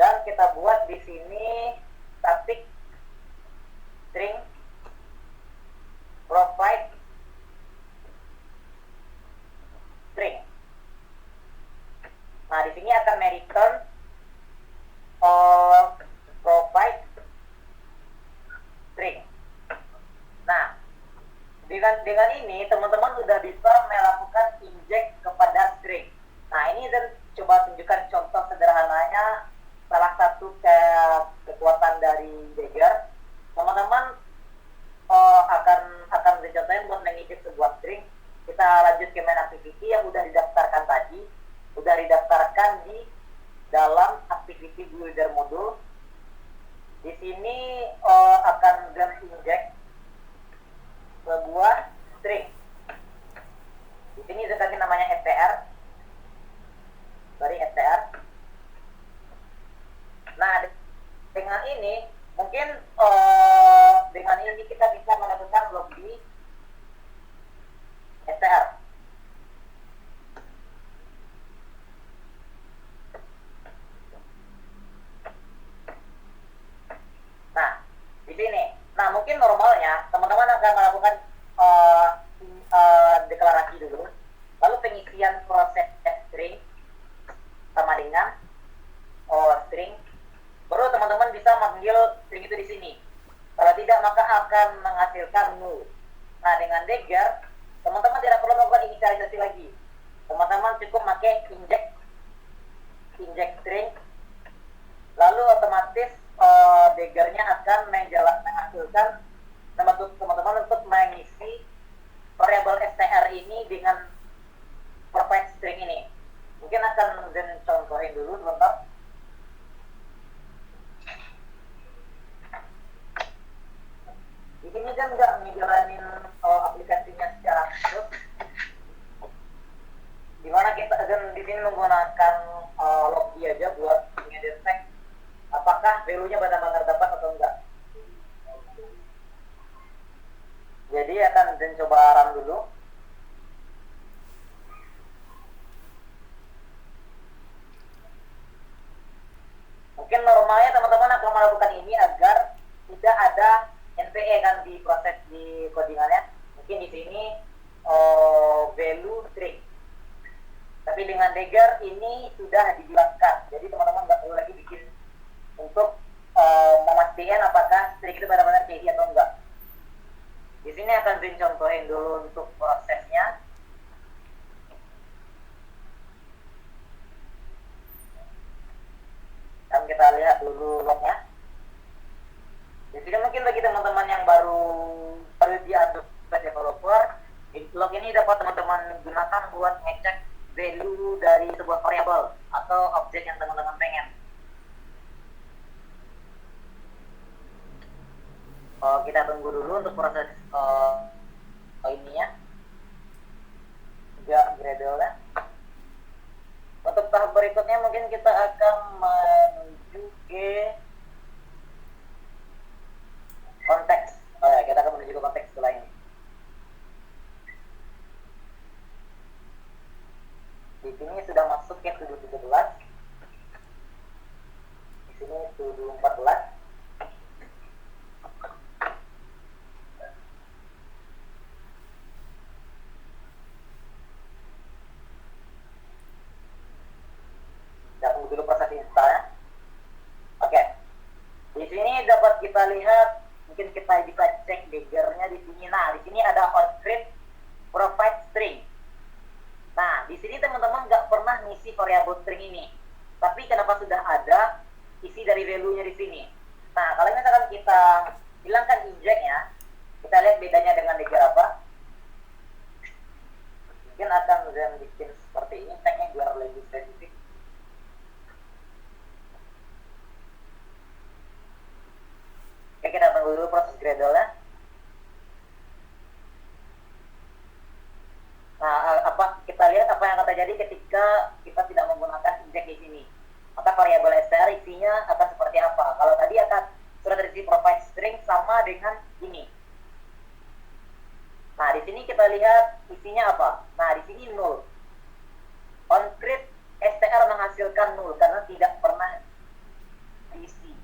dan kita buat di sini static string provide string. Nah, di sini akan return provide string. Nah, dengan ini teman-teman sudah bisa melakukan inject kepada string. Nah, ini dan coba tunjukkan contoh sederhananya salah satu kekuatan dari Dagger. Teman-teman akan dicontohin buat menginject sebuah string. Kita lanjut ke main activity yang udah didaftarkan tadi, udah didaftarkan di dalam activity builder modul. Di sini akan inject sebuah string. Di sini dikasih namanya str. Nah, dengan ini mungkin dengan ini kita bisa melakukan lobby str. Nah, di sini. Nah, mungkin normalnya teman-teman akan melakukan deklarasi dulu, lalu pengisian proses string sama dengan string, baru teman-teman bisa manggil string itu di sini. Kalau tidak, maka akan menghasilkan null. Nah, dengan Dagger, teman-teman tidak perlu melakukan inisialisasi lagi. Teman-teman cukup pakai inject string, lalu otomatis Dagger-nya akan menghasilkan membantu teman-teman untuk mengisi variabel str ini dengan provide string ini. Mungkin akan contohin dulu sebentar. Di sini kan nggak ngejalanin aplikasinya secara aktif, dimana kita akan di sini menggunakan login aja buat ngedetek apakah value-nya benar-benar dapat atau enggak. Jadi akan coba run dulu. Mungkin normalnya teman-teman akan melakukan ini agar tidak ada NPE kan di proses di codingannya. Mungkin di sini value string. Tapi dengan Dagger ini sudah dijelaskan. Jadi teman-teman nggak perlu lagi bikin untuk memastikan apakah string itu benar-benar jadi atau enggak. Di sini akan contohin dulu untuk prosesnya. Dan kita lihat dulu lognya. Di sini mungkin bagi teman-teman yang baru diaduk ke developer, log ini dapat teman-teman gunakan buat ngecek value dari sebuah variabel atau objek yang teman-teman pengen. Kita tunggu dulu untuk proses ininya, juga Gradle-nya. Untuk tahap berikutnya mungkin kita akan menuju ke konteks. Kita akan menuju ke konteks setelah ini. Di sini sudah masuk ke 713. Di sini 714. Kita tunggu dulu proses installnya. Oke. Di sini dapat kita lihat mungkin kita bisa cek daggernya di sini. Nah, di sini ada onScript provide string. Nah, di sini teman-teman nggak pernah ngisi variable string ini. Tapi kenapa sudah ada isi dari value-nya di sini? Nah, kalau misalkan kita hilangkan inject-nya, kita lihat bedanya dengan dagger apa. Mungkin akan bikin seperti ini, tag-nya biar lebih spesifik. Oke, kita tunggu dulu proses Gradle-nya. Nah, kita lihat apa yang akan terjadi ketika kita tidak menggunakan inject di sini. Maka variabel str isinya akan seperti apa? Kalau tadi akan sudah terisi provide string sama dengan ini. Nah, di sini kita lihat isinya apa? Nah, di sini null. onCreate str menghasilkan null karena tidak pernah diisi.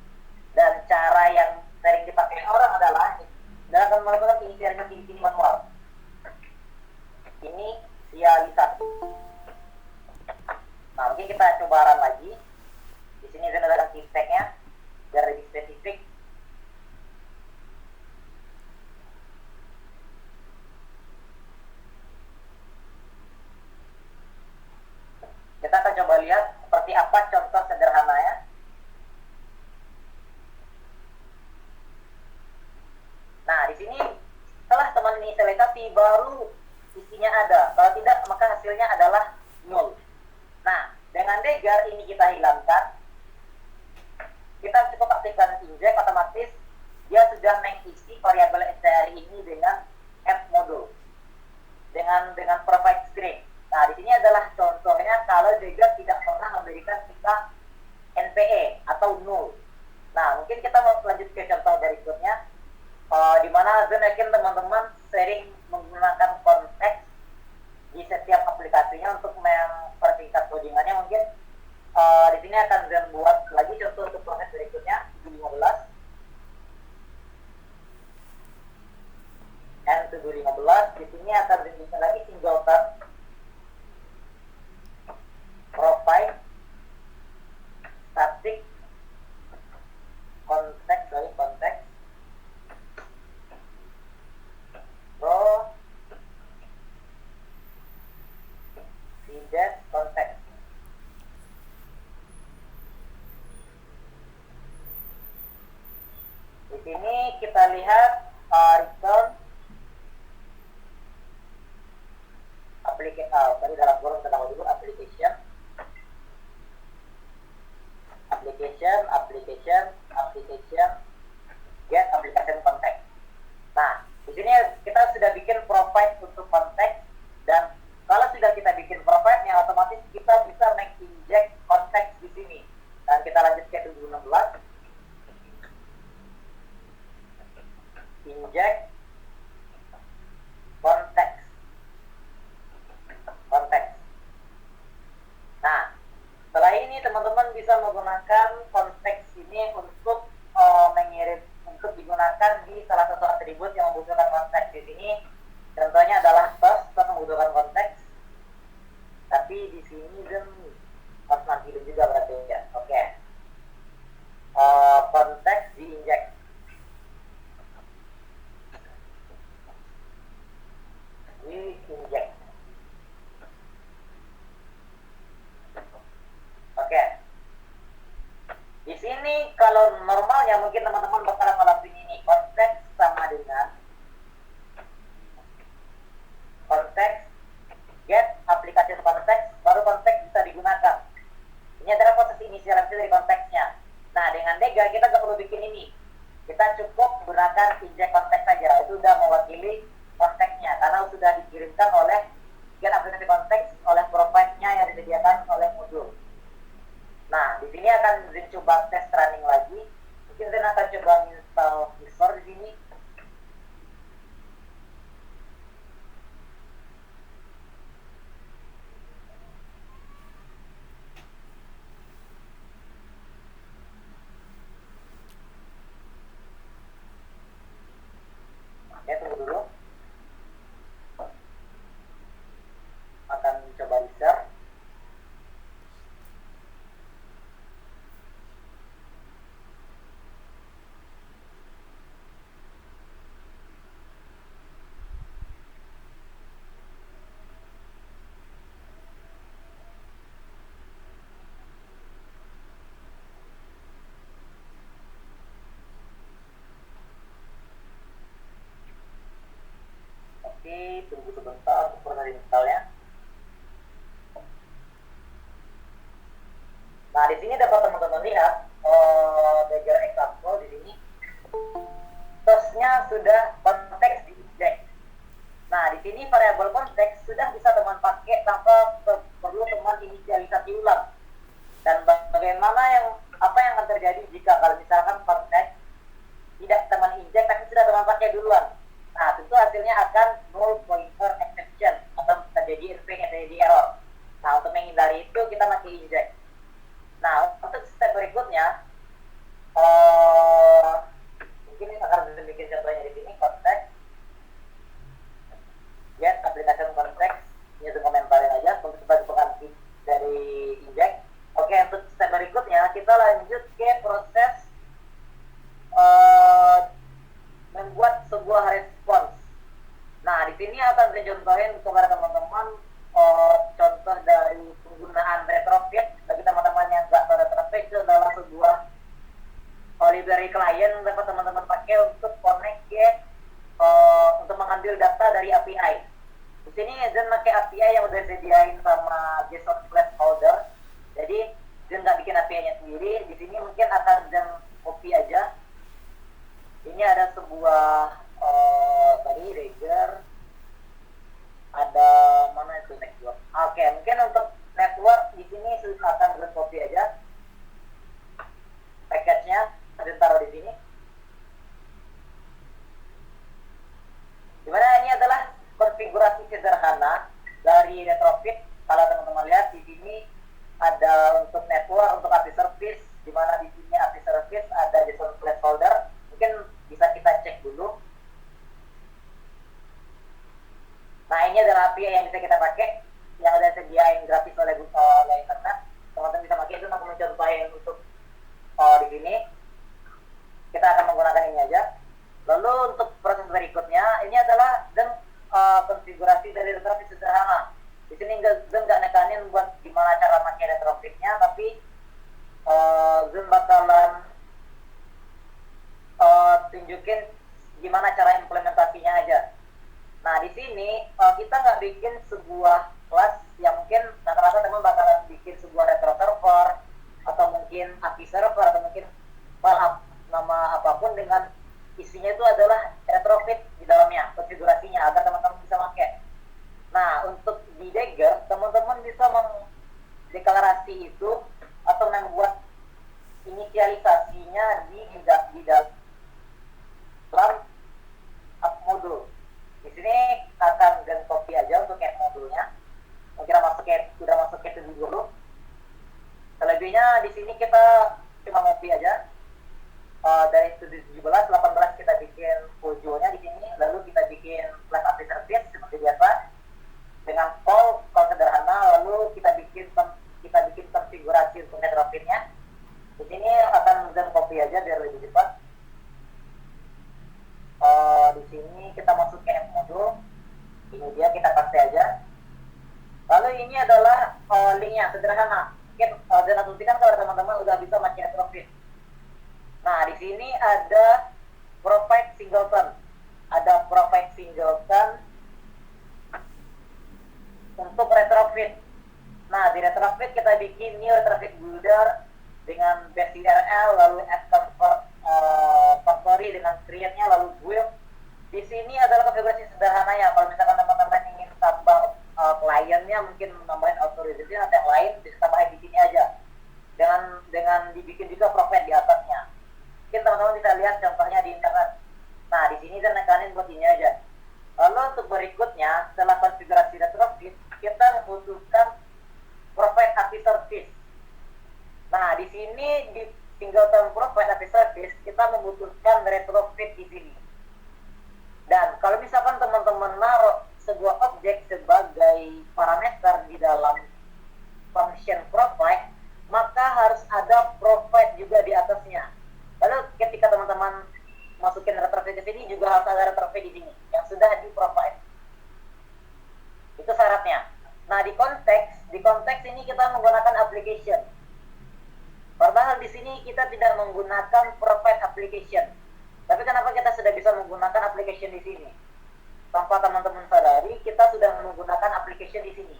Dan cara yang sering dipakai orang adalah akan melakukan pengisiannya di sini manual. Ini satu. Nah, mungkin kita coba run lagi. Di sini saya ada kasih tag-nya biar lebih spesifik. Kita akan coba lihat seperti apa contoh sederhananya. Nah, di sini setelah teman inisialisasi baru isinya ada. Kalau tidak, maka hasilnya adalah null. Nah, dengan dagger ini kita hilangkan. Kita cukup aktifkan inject, otomatis dia sudah mengisi variabel str ini dengan add module. Dengan provide string. Nah, di sini adalah contohnya kalau dagger tidak pernah memberikan kita NPE atau null. Nah, mungkin kita mau lanjut ke contoh berikutnya. Di mana Zen yakin teman-teman sering menggunakan konteks di setiap aplikasinya untuk mempersingkat codingannya. Mungkin di sini akan Zen buat lagi contoh untuk proses berikutnya di 15. And to 15 di sini akan Zen bikin lagi singleton provide static konteks tidak konteks. Di sini kita lihat return tadi dalam forum tentang dulu application get application context. Nah, di sini kita sudah bikin provide untuk konteks, dan kalau sudah kita bikin provide-nya, otomatis kita bisa make inject konteks di sini. Dan kita lanjut ke 16. Inject konteks. Nah, setelah ini teman-teman bisa menggunakan konteks ini untuk untuk digunakan di salah satu atribut yang membutuhkan konteks. Di sini contohnya adalah toast membutuhkan konteks, tapi di sini harus nanti juga berarti ya. Oke. Konteks diinject. Oke. Di sini kalau normalnya mungkin teman-teman bakalan ngelakuin ini. Konteks sama dengan konteks get application konteks, baru konteks bisa digunakan. Ini adalah proses inisialisasi dari konteksnya. Nah, dengan dagger kita nggak perlu bikin ini. Kita cukup gunakan inject konteks saja. Itu sudah mewakili konteksnya karena sudah dikirimkan oleh get aplikasi konteks oleh provide-nya yang disediakan oleh modul. Nah, di sini akan coba tes running lagi. Mungkin Zen akan coba install Whisper di sini. Oke, tunggu dulu. Akan coba restart. di sini dapat teman-teman lihat Dagger example di sini source-nya sudah konteks di inject. Nah, di sini variabel konteks sudah bisa teman pakai tanpa perlu teman inisialisasi ulang. Dan bagaimana apa yang akan terjadi jika kalau misalkan konteks tidak teman inject tapi sudah teman pakai duluan. Nah, tentu hasilnya akan null pointer exception atau terjadi error. Nah, untuk menghindari itu kita masih inject. Nah, untuk step berikutnya mungkin akan bikin contohnya di sini konteks. Yes, aplikasi konteks. Ini untuk komentarin aja untuk sebagai pengganti dari inject. Oke, untuk step berikutnya kita lanjut ke proses membuat sebuah respons. Nah, di sini akan saya contohin kepada teman-teman contoh dari penggunaan retrofit. Bagi teman-teman yang nggak tahu retrofit itu adalah sebuah library client dapat teman-teman pakai untuk connect ke untuk mengambil data dari API. Di sini Zen pakai API yang udah disediain sama JSON placeholder. Jadi Zen nggak bikin API-nya sendiri. Di sini mungkin akan Zen copy aja. Ini ada sebuah tadi Dagger, ada mana itu network. Oke, mungkin untuk network di sini akan Zen copy aja package-nya, Zen taruh di sini. Dimana ini adalah konfigurasi sederhana dari retrofit. Kalau teman-teman lihat di sini ada untuk network, untuk API service, di mana di sini API service ada JSON placeholder. Mungkin bisa kita cek dulu. Nah, ini adalah API yang bisa kita pakai, yang udah sediain gratis oleh internet. Teman-teman bisa pakai itu. Aku mencontohin untuk di sini. Kita akan menggunakan ini aja. Lalu untuk proses berikutnya, ini adalah konfigurasi dari retrofit sederhana. Di sini Zen nggak nekanin buat gimana cara pakai retrofitnya, tapi Zen bakalan tunjukin gimana cara implementasinya aja. Nah, di sini kita nggak bikin sebuah kelas yang mungkin rata-rata teman bakalan bikin sebuah retro server atau mungkin API server atau mungkin file nama apapun dengan isinya itu adalah retrofit di dalamnya, konfigurasinya agar teman-teman bisa pakai. Nah, untuk di Dagger, teman-teman bisa mendeklarasi itu atau membuat inisialisasinya di dalam app modul. Di sini akan dan copy aja untuk app modulnya. Mungkin udah masuk ke dulu. Selebihnya di sini kita cuma copy aja. Dari 17, 18 kita bikin Pojo-nya di sini, lalu kita bikin class API service seperti biasa dengan call sederhana, lalu kita bikin konfigurasi untuk retrofitnya. Di sini akan Zen copy aja biar lebih cepat. Di sini kita masuk ke app modul, ini dia, kita paste aja. Lalu ini adalah linknya sederhana. Mungkin Zen asumsikan kalau teman-teman udah bisa pakai retrofit. Nah, di sini ada provide singleton. Ada provide singleton untuk retrofit. Nah, di retrofit kita bikin new retrofit builder dengan base URL, lalu add factory dengan create-nya, lalu build. Di sini adalah konfigurasi sederhana ya. Kalau misalkan teman-teman ingin tambah kliennya, mungkin nambahin authorization atau yang lain, bisa tambahin di sini aja. Dengan dibikin juga provide di atasnya. Mungkin teman-teman bisa lihat contohnya di internet. Nah, di sini saya nekanin buat ini aja. Lalu untuk berikutnya, setelah konfigurasi retrofit, kita membutuhkan provide API service. Nah, di sini di singleton provide API service, kita membutuhkan retrofit di sini. Dan kalau misalkan teman-teman naruh sebuah objek sebagai parameter di dalam function provide, maka harus ada provide juga di atasnya. Lalu ketika teman-teman masukin retrofit ke sini juga harus ada retrofit di sini yang sudah di provide. Itu syaratnya. Nah, di konteks ini kita menggunakan application. Padahal di sini kita tidak menggunakan provide application. Tapi kenapa kita sudah bisa menggunakan application di sini? Tanpa teman-teman sadari, kita sudah menggunakan application di sini.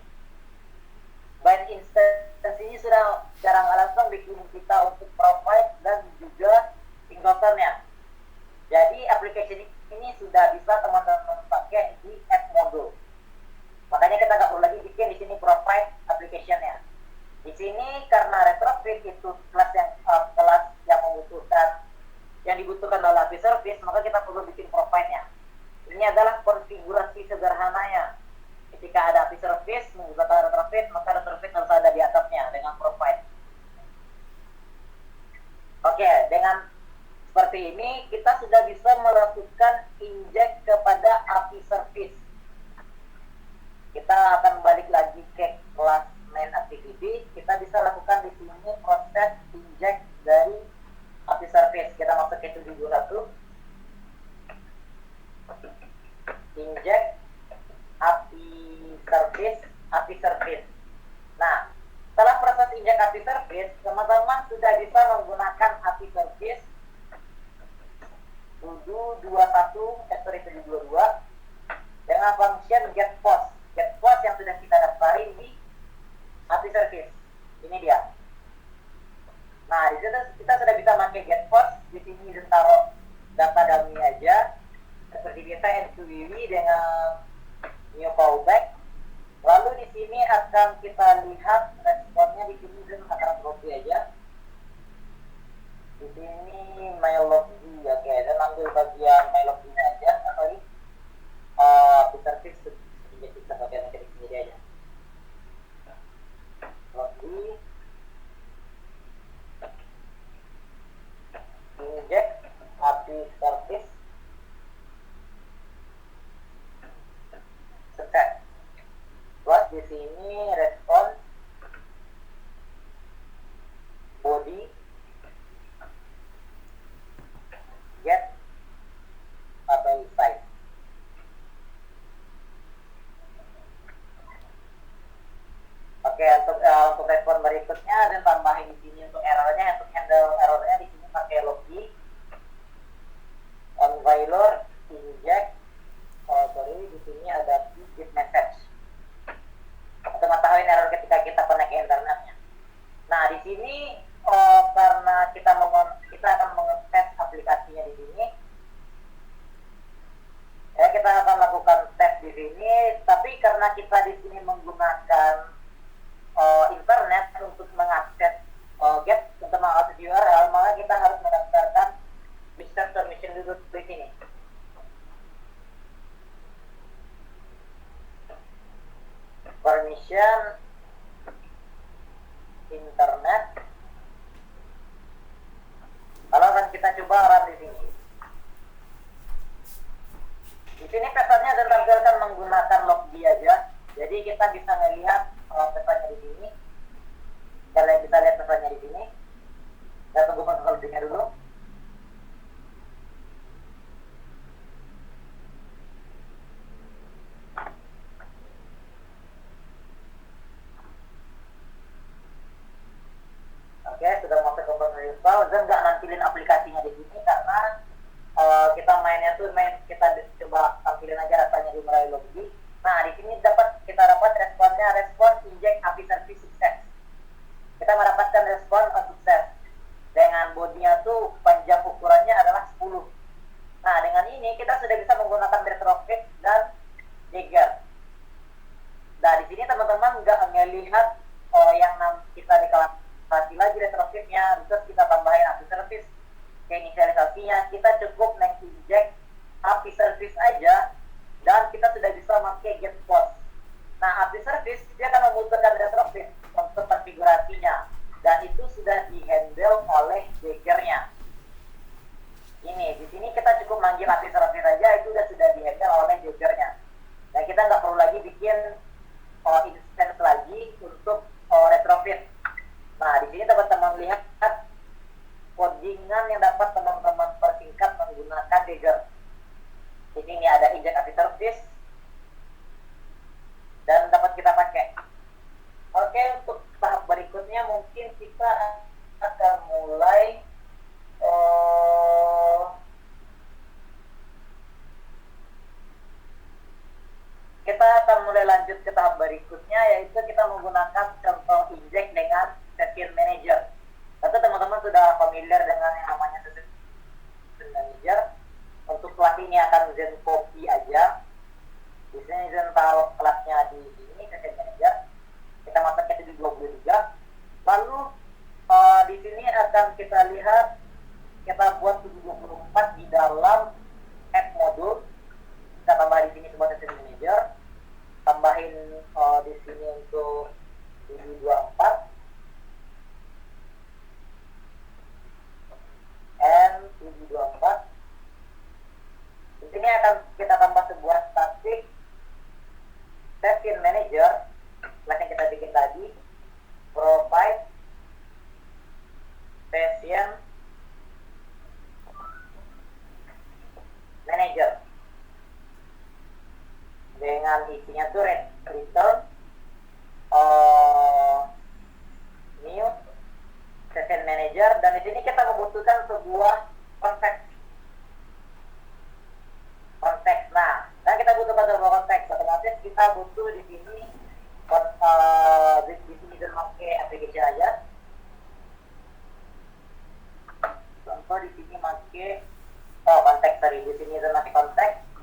By instance ini sudah secara nggak langsung bikin kita untuk provide dan juga singletonnya. Jadi aplikasi ini sudah bisa teman-teman pakai di app module. Makanya kita nggak perlu lagi bikin di sini provide application-nya. Di sini karena retrofit itu kelas yang membutuhkan yang dibutuhkan oleh API service, maka kita perlu bikin provide-nya. Ini adalah konfigurasi sederhananya. Ketika ada API service menggunakan retrofit, maka retrofit harus ada di atasnya dengan provide. Oke, dengan seperti ini kita sudah bisa melakukan inject kepada API service. Kita akan balik lagi ke kelas main activity. Kita bisa lakukan di sini proses inject dari API service. Kita masuk ke 721. Inject API service. Nah, setelah proses inject API service, teman-teman sudah bisa menggunakan API service 722 dengan function get post. Get post yang sudah kita daftarin di API service. Ini dia. Nah, di situ kita sudah bisa pakai get post. Di sini kita taruh data dummy aja. Seperti biasa enquery dengan new callback. Lalu di sini akan kita lihat responnya di sini dan akan copy aja. Di sini mylogd, oke, dan ambil bagian mylogd-nya aja. Sorry, service kita bagian yang sendiri aja. Logd, inject API service, sukses. Buat di sini respon body get atau site. Oke, untuk respon berikutnya dan tambahin di sini untuk errornya, untuk handle errornya di sini pakai login on valor inject. Di sini ada get message untuk mengetahui error ketika kita connect ke internetnya. Nah, di sini karena kita akan mengetes aplikasinya di sini, ya kita akan lakukan tes di sini. Tapi karena kita di sini menggunakan internet untuk mengakses get untuk mengakses URL, maka kita harus mendaftarkan business permission dulu di sini. Permission internet. Lalu akan kita coba run di sini. Di sini pesannya dan tampilkan menggunakan logd aja. Jadi kita bisa melihat pesannya di sini. Kita lihat pesannya di sini. Kita tunggu proses loadingnya dulu. Oke, sudah masuk ke proses install. Dan nggak nampilin aplikasinya di sini karena kita mainnya tuh kita coba tampilin aja datanya di mulai login. Nah, di sini kita dapat responnya, respon inject API service sukses. Kita mendapatkan respon sukses dengan bodinya tuh panjang ukurannya adalah 10. Nah, dengan ini kita sudah bisa menggunakan retrofit dan dagger. Nah, di sini teman-teman nggak melihat yang kita deklarasi lagi retrofitnya, terus kita tambahin API service ke inisialisasinya. Kita cukup inject API service aja dan kita sudah bisa pakai get post. Nah, API service dia akan membutuhkan retrofit untuk konfigurasinya dan itu sudah dihandle oleh daggernya. Ini di sini kita cukup manggil API service aja, itu sudah dihandle oleh daggernya. Dan kita nggak perlu lagi bikin instance lagi untuk retrofit. Nah, di sini teman-teman lihat codingan yang dapat teman-teman persingkat menggunakan dagger. Di sini ada inject API service dan dapat kita pakai. Oke, untuk tahap berikutnya mungkin kita akan mulai kita kita akan mulai lanjut ke tahap berikutnya, yaitu kita menggunakan contoh inject dengan session manager. Tentu teman-teman sudah familiar dengan yang namanya session manager. Untuk kelas ini akan Zen copy aja. Di sini Zen taruh kelasnya di sini session manager. Kita masuknya di 23. Lalu di sini akan kita lihat kita buat 24 di dalam add modul. Kita tambah di sini sebuah session manager, tambahin di sini untuk 724 and 724. Di sini akan kita tambah sebuah static session manager, kelas yang kita bikin tadi, provide session manager dengan isinya tuh return new session manager, dan di sini kita membutuhkan sebuah konteks. Nah, dan kita butuhkan sebuah konteks, otomatis kita butuh di sini di sini pakai application aja. Contoh di sini pakai konteks tadi, di sini pakai konteks.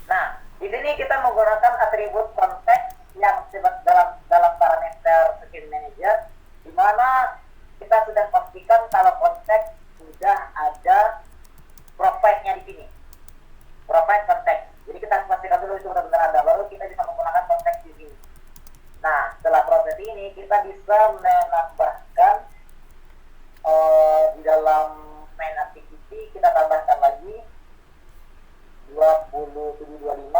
Nah, di sini kita menggunakan atribut konteks yang dalam parameter session manager, di mana kita sudah pastikan kalau konteks sudah ada provide-nya di sini. Provide konteks. Jadi kita harus pastikan dulu itu benar-benar ada, baru kita bisa menggunakan konteks di sini. Nah, setelah proses ini kita bisa menambahkan di dalam main activity, kita tambahkan lagi 725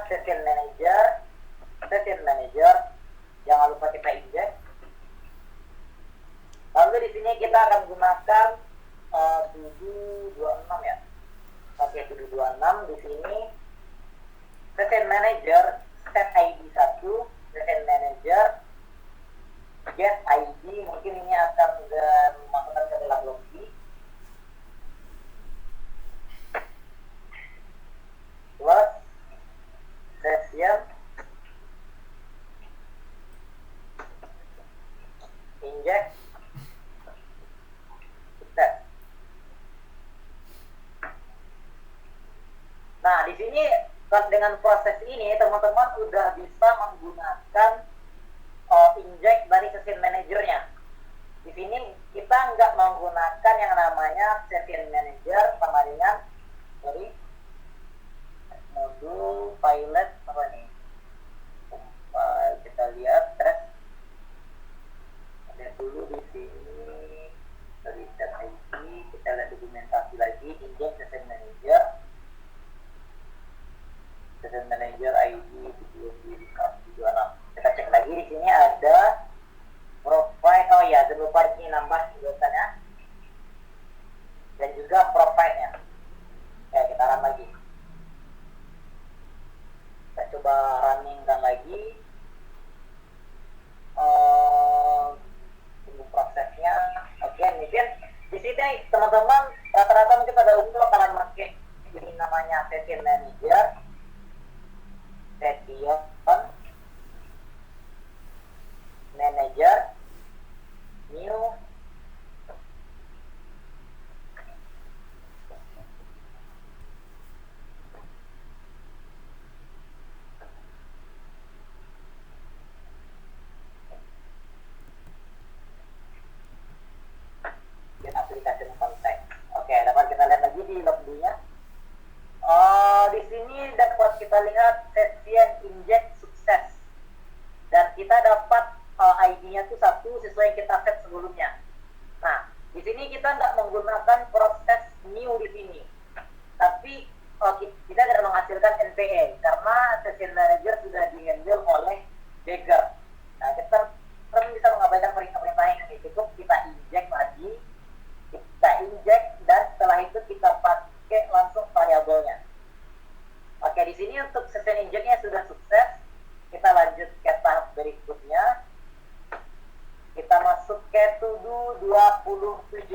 session manager, jangan lupa kita inject. Lalu di sini kita akan gunakan 726 ya. Oke, 726 di sini session manager set ID 1, session manager get ID, mungkin ini akan dimasukkan ke dalam lobby. Plus session inject sukses. Nah, di sini dengan proses ini teman-teman sudah bisa menggunakan inject dari session manajernya. Di sini kita nggak menggunakan yang namanya session manager sama dengan modul pilot apa nih? Kita lihat tes. Lihat dulu di sini riset ID, kita lihat dokumentasi lagi, inject session manager ID 726. Kita cek lagi di sini ada profile. Oh ya, jangan lupa di sini nambah tulisannya dan juga profile-nya. Ya, kita run lagi. Kita coba running-kan lagi. Tunggu prosesnya. Oke, mungkin di sini teman-teman rata-rata mungkin pada umumnya bakalan pakai ini namanya session manager, session manager new application konteks. Oke, dapat kita lihat lagi di lognya. Di sini dapat kita lihat session inject sukses, dan kita dapat ID-nya itu 1 sesuai yang kita set sebelumnya. Nah, di sini kita tidak menggunakan proses new di sini, tapi kita tidak menghasilkan NPE karena session manager sudah di-handle oleh Dagger. Nah, kita bisa mengabaikan perintah-perintah yang ini, cukup kita inject lagi, dan setelah itu kita pakai langsung variabelnya. Oke, di sini untuk session inject-nya sudah sukses. Kita lanjut ke tahap berikutnya. Kita masuk ke to-do 27.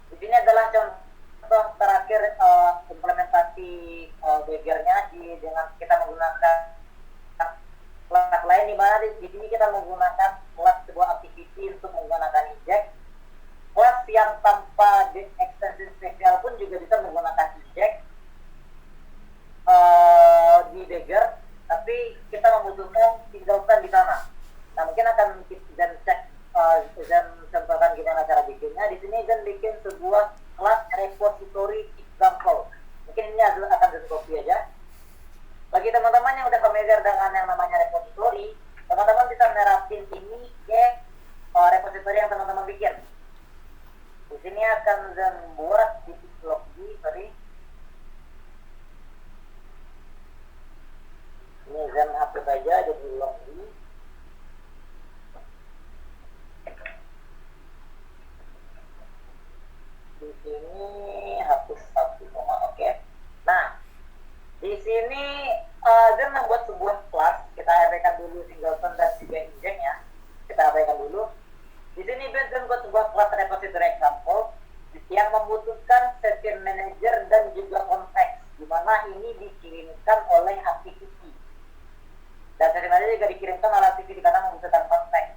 Di sini adalah contoh terakhir implementasi Dagger-nya dengan kita menggunakan kelas lain, di mana di sini kita menggunakan kelas sebuah activity untuk menggunakan inject. Kelas yang tanpa extension spesial pun juga bisa menggunakan inject di Dagger, tapi kita membutuhkan singleton di sana. Nah, mungkin akan dan cek dan contohkan gimana cara bikinnya. Di sini dan bikin sebuah kelas repository example. Mungkin ini akan jadi copy aja. Bagi teman-teman yang udah familiar dengan yang namanya repository, teman-teman bisa nerapin ini ke repository yang teman-teman bikin. Di sini akan membuat di login, ini Zen hapus saja jadi login. Di sini hapus satu koma, oke. Nah, di sini Zen membuat sebuah kelas. Kita abaikan dulu singleton dan juga inject-nya. Kita abaikan dulu. Di sini Zen buat sebuah kelas repository example yang membutuhkan session manager dan juga konteks, di mana ini dikirimkan oleh activity. Dan session manager juga dikirimkan oleh activity karena membutuhkan konteks.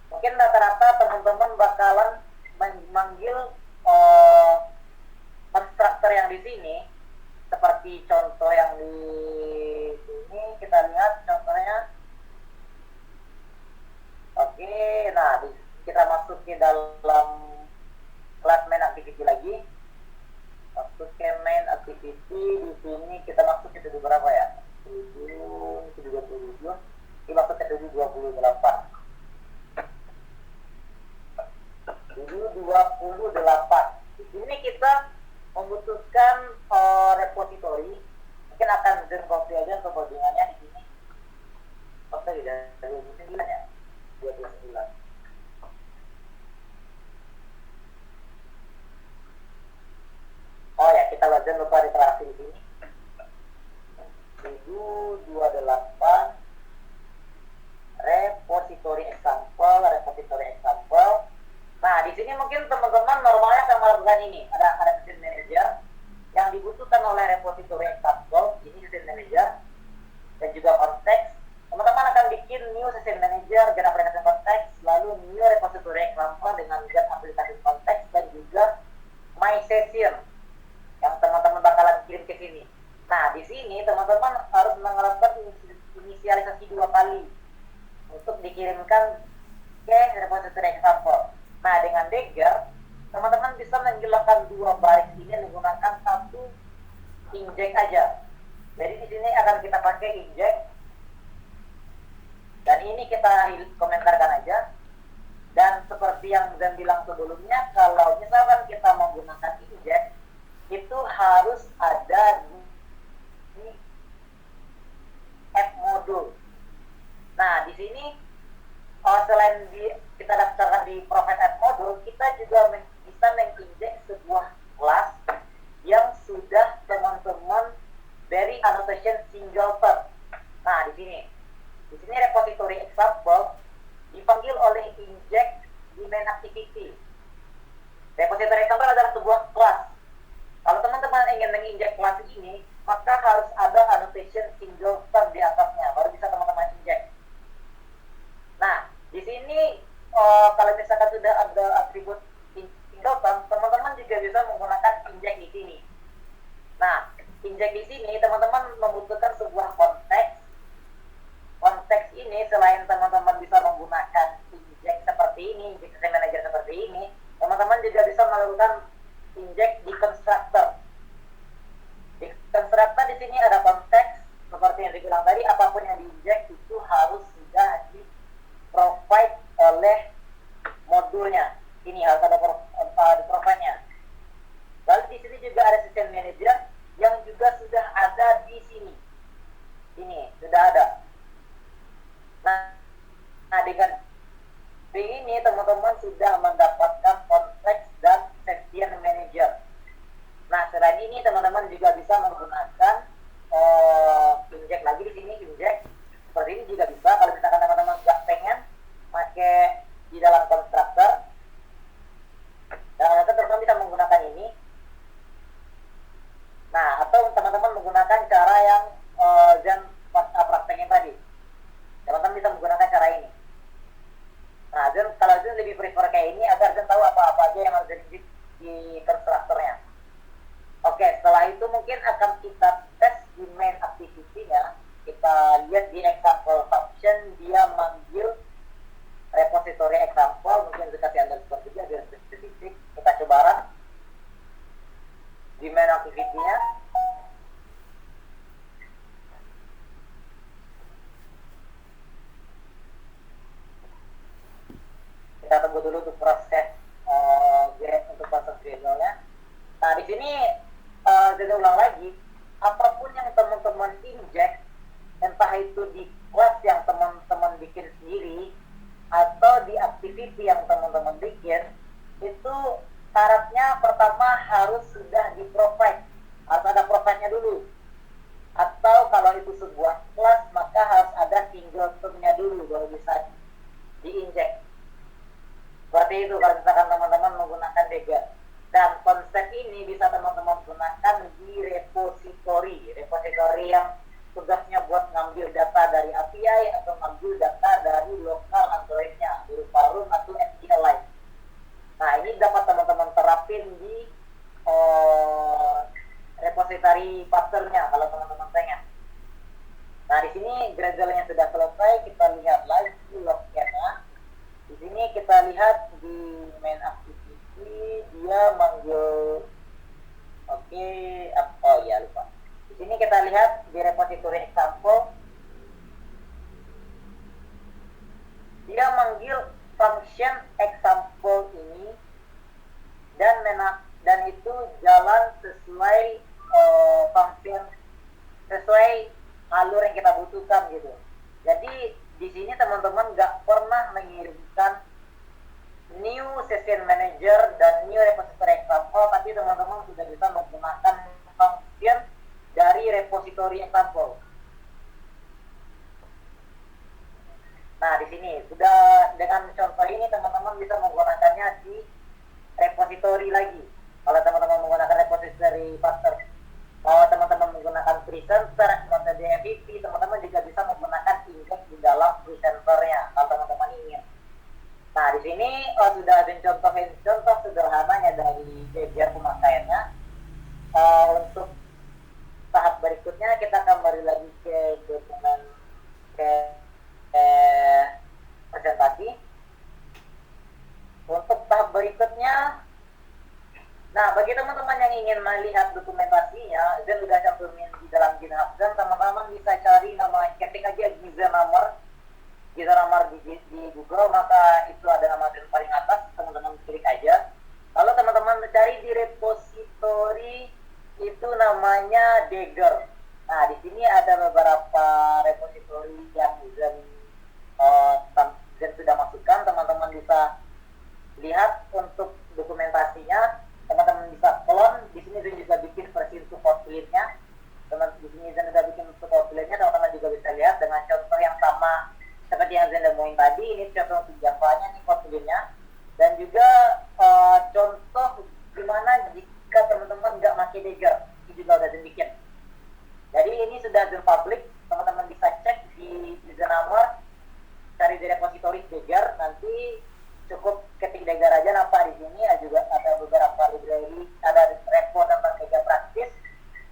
Mungkin rata-rata teman-teman bakalan memanggil konstruktor yang di sini, seperti contoh yang di sini kita lihat contohnya. Oke, nah kita masuk ke dalam kelas main activity lagi. Masuk ke main activity, di sini kita masuk ke berapa ya? 7, 27, kita masuk ke 28. 28. Di sini kita membutuhkan repository. Mungkin akan copy aja untuk codingannya di sini. Oke, dari 29 ya. 29. Oh ya, kita jangan lupa deklarasi di sini. 728 repository example. Nah, di sini mungkin teman-teman normalnya akan melakukan ini. Ada session manager yang dibutuhkan oleh repository example. Ini session manager dan juga konteks. Teman-teman akan bikin new session manager, get application konteks, lalu new repository example dengan get application konteks dan juga my session yang teman-teman bakalan kirim ke sini. Nah, di sini teman-teman harus menerapkan inisialisasi 2 kali untuk dikirimkan ke repository example. Nah, dengan Dagger, teman-teman bisa menghilangkan 2 baris ini menggunakan 1 inject aja. Jadi di sini akan kita pakai inject. Dan ini kita komentarkan aja. Dan seperti yang Zan bilang sebelumnya, kalau misalkan kita menggunakan inject, itu harus ada di app module. Nah, di sini selain kita daftarkan di profile app module, kita juga bisa menginjek sebuah kelas yang sudah teman-teman beri annotation singleton. Nah, di sini repository example dipanggil oleh inject di main activity. Repository example adalah sebuah kelas. Kalau teman-teman ingin menginjek kelas ini, maka harus ada annotation singleton di atasnya, baru bisa teman-teman injek. Nah, di sini kalau misalkan sudah ada atribut singleton, teman-teman juga bisa menggunakan inject di sini. Nah, inject di sini teman-teman membutuhkan sebuah konteks. Konteks ini selain teman-teman bisa menggunakan inject seperti ini, inject manager seperti ini, teman-teman juga bisa melakukan inject di constructor. Di constructor di sini ada konteks seperti yang dibilang tadi, apapun yang diinject itu harus sudah di provide oleh modulnya. Ini harus ada di provide-nya. Lalu di sini juga ada session manager yang juga sudah ada di sini. Ini sudah ada. Nah, dengan ini teman-teman sudah mendapatkan konteks dan session manager. Nah, selain ini teman-teman juga bisa menggunakan inject lagi di sini, inject seperti ini juga bisa. Kalau misalkan teman-teman nggak pengen pakai di dalam konteks lihat di example function dia manggil repository example, mungkin kita kasih underscore juga biar spesifik. Kita coba run di main activity-nya. Kita tunggu dulu untuk proses Gradle-nya. Nah, di sini saya ulang lagi, apapun yang teman-teman inject, entah itu di kelas yang teman-teman bikin sendiri atau di activity yang teman-teman bikin, itu syaratnya pertama harus sudah di-provide, harus ada provide-nya dulu. Atau kalau itu sebuah kelas, maka harus ada singleton-nya dulu baru bisa di-inject. Seperti itu kalau misalkan teman-teman menggunakan Dagger. Dan konsep ini bisa teman-teman gunakan di repository yang tugasnya buat ngambil data dari API atau ngambil data dari lokal Android-nya berupa room atau SQLite. Nah, ini dapat teman-teman terapin di repository pattern-nya kalau teman-teman pengen. Nah, di sini Gradle-nya sudah selesai, kita lihat lagi lognya. Di sini kita lihat di main activity dia manggil lupa. Di sini kita lihat di repository example dia manggil function example ini dan itu jalan sesuai function sesuai alur yang kita butuhkan gitu. Jadi di sini teman-teman nggak pernah mengirimkan new session manager dan new repository example, tapi teman-teman sudah bisa menggunakan function dari repository example. Nah, di sini sudah dengan contoh ini teman-teman bisa menggunakannya di repository lagi. Kalau teman-teman menggunakan repository pattern, kalau teman-teman menggunakan presenter, metode MVP, teman-teman juga bisa menggunakan index di dalam presenternya kalau teman-teman ingin. Nah, di sini sudah ada contoh sederhananya dari Dagger pemakaiannya. Untuk tahap berikutnya kita kembali lagi ke dokumen presentasi. Untuk tahap berikutnya, nah, bagi teman-teman yang ingin melihat dokumentasinya, Zen sudah cantumin di dalam GitHub Zen. Teman-teman bisa cari nama, ketik aja Gizernummer di Google, maka itu ada nama Zen paling atas. Teman-teman klik aja. Lalu teman-teman mencari di repository itu namanya Dagger. Nah, di sini ada beberapa repository yang Zen sudah masukkan. Teman-teman bisa lihat untuk dokumentasinya. Teman-teman bisa clone. Di sini Zen juga bikin versi support build-nya. Di sini Zen sudah bikin support build-nya. Teman-teman juga bisa lihat dengan contoh yang sama seperti yang Zen demoin tadi. Ini contoh untuk Java-nya, ini support build-nya. Dan juga contoh gimana jika teman-teman nggak pakai Dagger. Ini juga udah Zen bikin. Jadi ini sudah Zen public. Teman-teman bisa cek di Gizernummer, cari di repository Dagger. Nanti cukup ketik Dagger aja, nampak di sini juga ada beberapa library, ada repo tentang Dagger practice.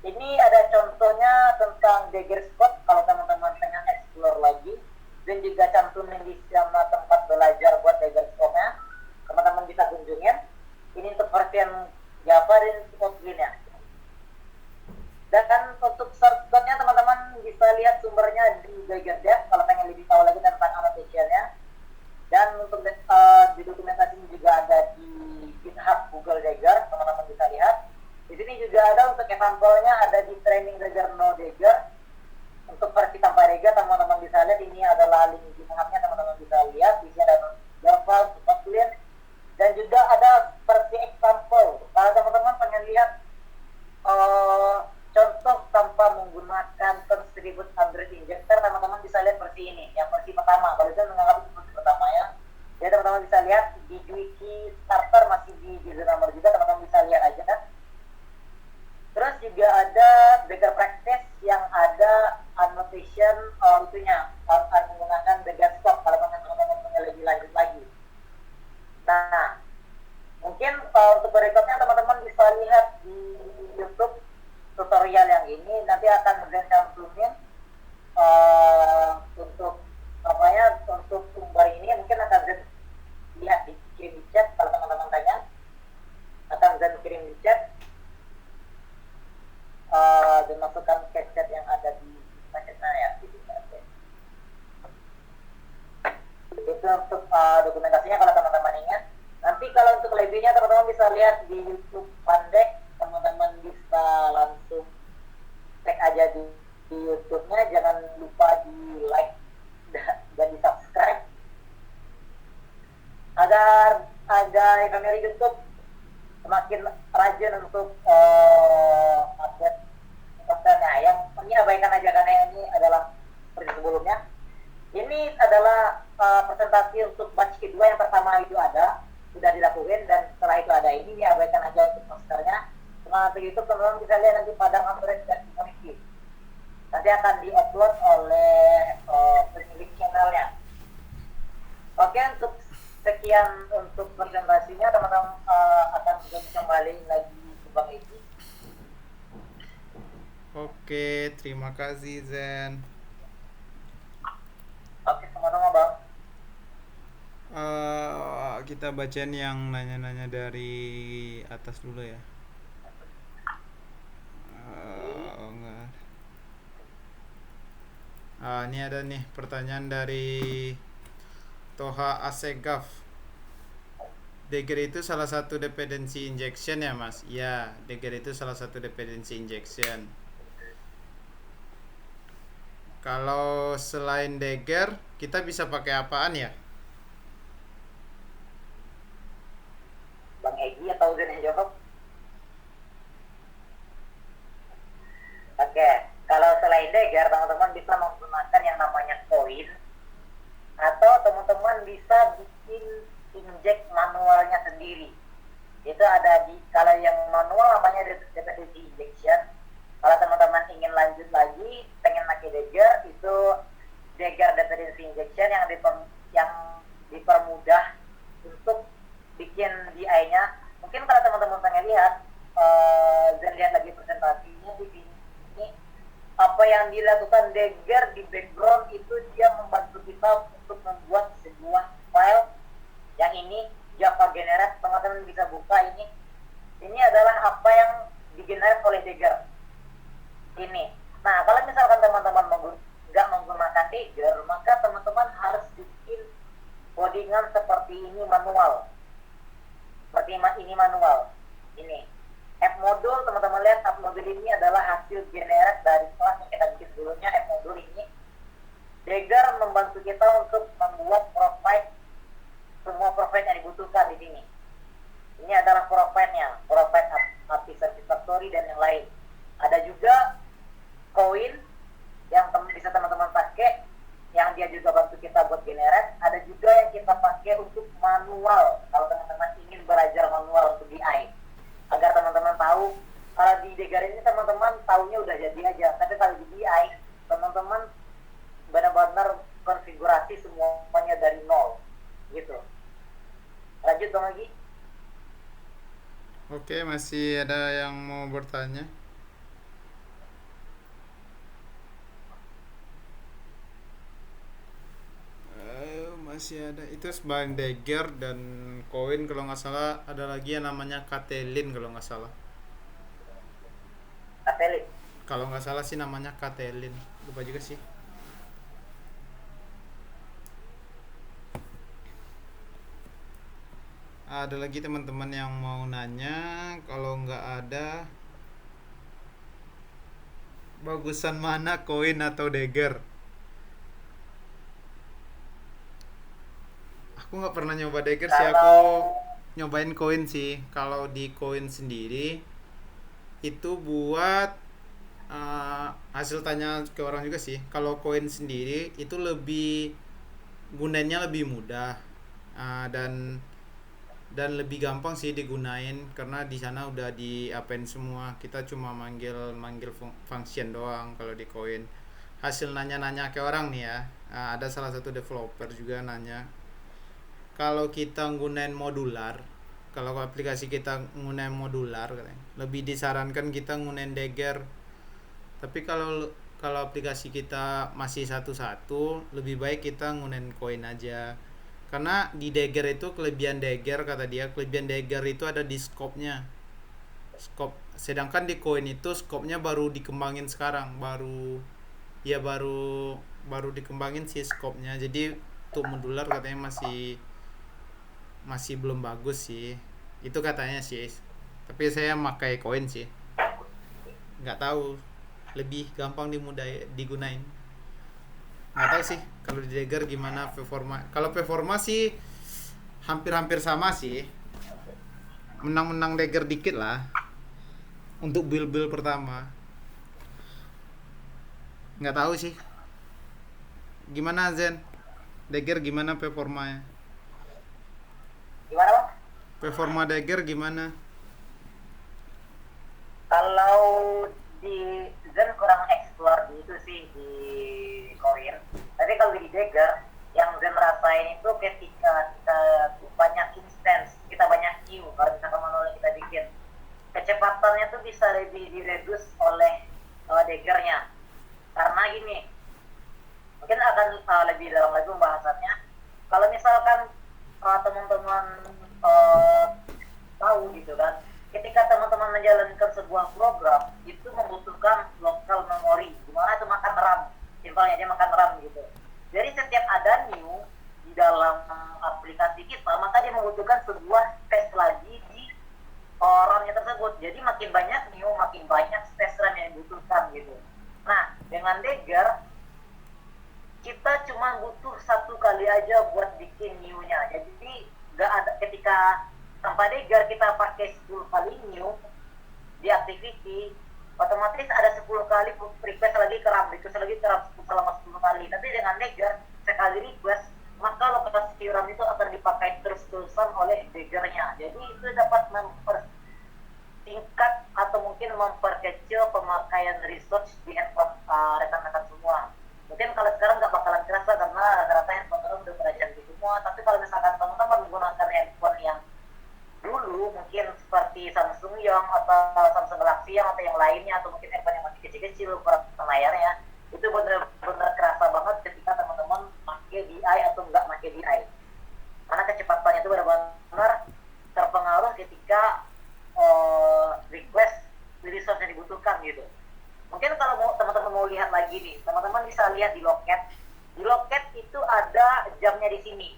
Ini ada contohnya tentang Dagger Scope kalau teman-teman pengen explore lagi, dan juga cantumin di sama tempat belajar buat Dagger Scope-nya. Teman-teman bisa kunjungin. Ini untuk versi Java dan Kotlin-nya. Dan untuk shortcut-nya teman-teman bisa lihat sumbernya di Dagger Dev kalau pengen lebih tahu lagi tentang annotation-nya. Dan untuk di dokumentasi ini juga ada di GitHub Google Dagger, teman-teman bisa lihat. Di sini juga ada untuk example-nya, ada di training Dagger no Dagger. Untuk versi tanpa Dagger, teman-teman bisa lihat. Ini adalah link GitHub-nya, teman-teman bisa lihat. Di sini ada Java, Kotlin, dan juga ada versi example. Kalau teman-teman pengen lihat contoh tanpa menggunakan Contribute Android Injector, teman-teman bisa lihat versi ini, yang versi pertama. Kalau itu menganggap itu versi pertama ya. Jadi teman-teman bisa lihat di wiki starter masih di Gizernummer juga, teman-teman bisa lihat aja kan. Terus juga ada Dagger practice yang ada annotation itunya, menggunakan Dagger Scope kalau teman-teman punya lebih lanjut lagi. Nah, mungkin untuk berikutnya teman-teman bisa lihat di YouTube tutorial yang ini. Nanti akan cantumin untuk dokumentasinya kalau teman-teman ingat. Nanti kalau untuk lebihnya teman-teman bisa lihat di YouTube Pandek, teman-teman bisa langsung cek aja di YouTube-nya, jangan lupa di like dan di subscribe agar channel YouTube semakin rajin untuk update kontennya. Yang ini abaikan aja karena ini adalah seperti sebelumnya. Ini adalah presentasi untuk batch kedua. Yang pertama itu sudah dilakukan, dan setelah itu ada ini abaikan aja untuk posternya. Semangat YouTube teman-teman bisa lihat nanti pada Android dan Koneksi. Nanti akan diupload oleh pemilik channelnya. Oke, untuk sekian untuk presentasinya, teman-teman akan kembali lagi ke Bang Egi. Oke, terima kasih Zen. Oke, sama-sama Bang. Kita bacain yang nanya-nanya dari atas dulu ya. Enggak. Ini ada nih pertanyaan dari Toha Asegaf. Dagger itu salah satu dependency injection ya Mas? Ya, Dagger itu salah satu dependency injection. Kalau selain Dagger, kita bisa pakai apaan ya? Bang Egi atau Zen yang jawab? Oke, kalau selain Dagger, teman-teman bisa menggunakan yang namanya koin, atau teman-teman bisa bikin inject manualnya sendiri. Itu ada kalau yang manual namanya dependency injection. Kalau teman-teman ingin lanjut lagi, pengen pakai Dagger, itu Dagger dependency injection yang dipermudah untuk bikin DI-nya. Mungkin kalau teman-teman pengen lihat, dan lihat lagi presentasinya di sini, apa yang dilakukan Dagger di background itu dia membantu kita untuk membuat sebuah file yang ini Java generate. Teman-teman bisa buka ini. Ini adalah apa yang digenerate oleh Dagger ini. Nah, kalau misalkan teman-teman nggak menggunakan Dagger, maka teman-teman harus bikin codingan seperti ini manual. Seperti ini manual. Ini app module, teman-teman lihat app module ini adalah hasil generate dari kelas yang kita bikin dulunya. App module ini Dagger membantu kita untuk membuat profile, semua profile yang dibutuhkan di sini. Ini adalah profile-nya, profile API Service Factory dan yang lain. Ada juga koin yang bisa teman-teman pakai, yang dia juga bantu kita buat generate. Ada juga yang kita pakai untuk manual, kalau teman-teman ingin belajar manual untuk DI, agar teman-teman tahu. Kalau di Dagger ini teman-teman tahunya udah jadi aja, tapi kalau di DI teman-teman benar-benar konfigurasi semuanya dari nol gitu. Lanjut dong lagi. Oke, masih ada yang mau bertanya? Masih ada. Itu sebagai Dagger dan koin, kalau nggak salah ada lagi yang namanya Katelin kalau nggak salah. Katelin. Kalau nggak salah sih namanya Katelin. Lupa juga sih. Ada lagi teman-teman yang mau nanya? Kalau nggak ada, bagusan mana koin atau Dagger? Aku nggak pernah nyoba Dagger sih, aku nyobain koin sih. Kalau di koin sendiri itu buat hasil tanya ke orang juga sih. Kalau koin sendiri itu lebih gunanya lebih mudah, dan lebih gampang sih digunain, karena di sana udah di-append semua. Kita cuma manggil function doang. Kalau di koin hasil nanya-nanya ke orang nih ya, ada salah satu developer juga nanya, kalau kita nggunain modular, kalau aplikasi kita nggunain modular, lebih disarankan kita nggunain Dagger. Tapi kalau aplikasi kita masih satu-satu, lebih baik kita nggunain koin aja. Karena di Dagger itu kelebihan Dagger, kata dia, kelebihan Dagger itu ada di scope-nya. Sedangkan di koin itu scope-nya baru dikembangin sekarang, baru dikembangin sih scope-nya. Jadi untuk modular katanya masih belum bagus sih. Itu katanya sih. Tapi saya pakai koin sih. Nggak tahu, lebih gampang digunain. Nggak tahu sih kalau di Dagger gimana performa. Kalau performa sih hampir-hampir sama sih. Menang-menang Dagger dikit lah untuk build-build pertama. Nggak tahu sih. Gimana Zen? Dagger gimana performanya? Gimana bang? Performa Dagger gimana? Kalau di Zen kurang explore di itu sih di Korean. Tapi kalau di Dagger yang Zen rasain itu ketika kita banyak instance, kita banyak queue, kalau misalkan manual kita bikin, kecepatannya tuh bisa lebih direduce oleh Daggernya. Karena gini, mungkin akan lebih dalam lagi pembahasannya. Kalau misalkan teman-teman tahu gitu kan, ketika teman-teman menjalankan sebuah program itu membutuhkan local memory, dimana itu makan RAM, simpelnya dia makan RAM gitu. Jadi setiap ada new di dalam aplikasi kita, maka dia membutuhkan sebuah space lagi di RAM-nya tersebut. Jadi makin banyak new, makin banyak space RAM yang dibutuhkan gitu. Nah, dengan Dagger kita cuma butuh satu kali aja buat bikin new-nya. Jadi nggak ada, ketika tanpa Dagger kita pakai 10 kali new di activity, otomatis ada 10 kali request lagi ke RAM, selama 10 kali. Tapi dengan Dagger sekali request, maka lokasi RAM itu akan dipakai terus-terusan oleh Dagger-nya. Jadi itu dapat mempersingkat atau mungkin memperkecil pemakaian resource di handphone rekan-rekan semua. Mungkin kalau sekarang nggak bakalan kerasa karena rata-rata handphone udah pada canggih semua. Tapi kalau misalkan teman-teman menggunakan handphone yang dulu mungkin seperti Samsung Young atau Samsung Galaxy Young atau yang lainnya, atau mungkin handphone yang masih kecil-kecil ukuran layarnya, itu benar-benar kerasa banget ketika teman-teman pakai DI atau nggak pakai DI. Karena kecepatannya itu benar-benar terpengaruh ketika request resource yang dibutuhkan gitu. Mungkin kalau teman-teman mau lihat lagi nih, teman-teman bisa lihat di loket. Di loket itu ada jamnya di sini.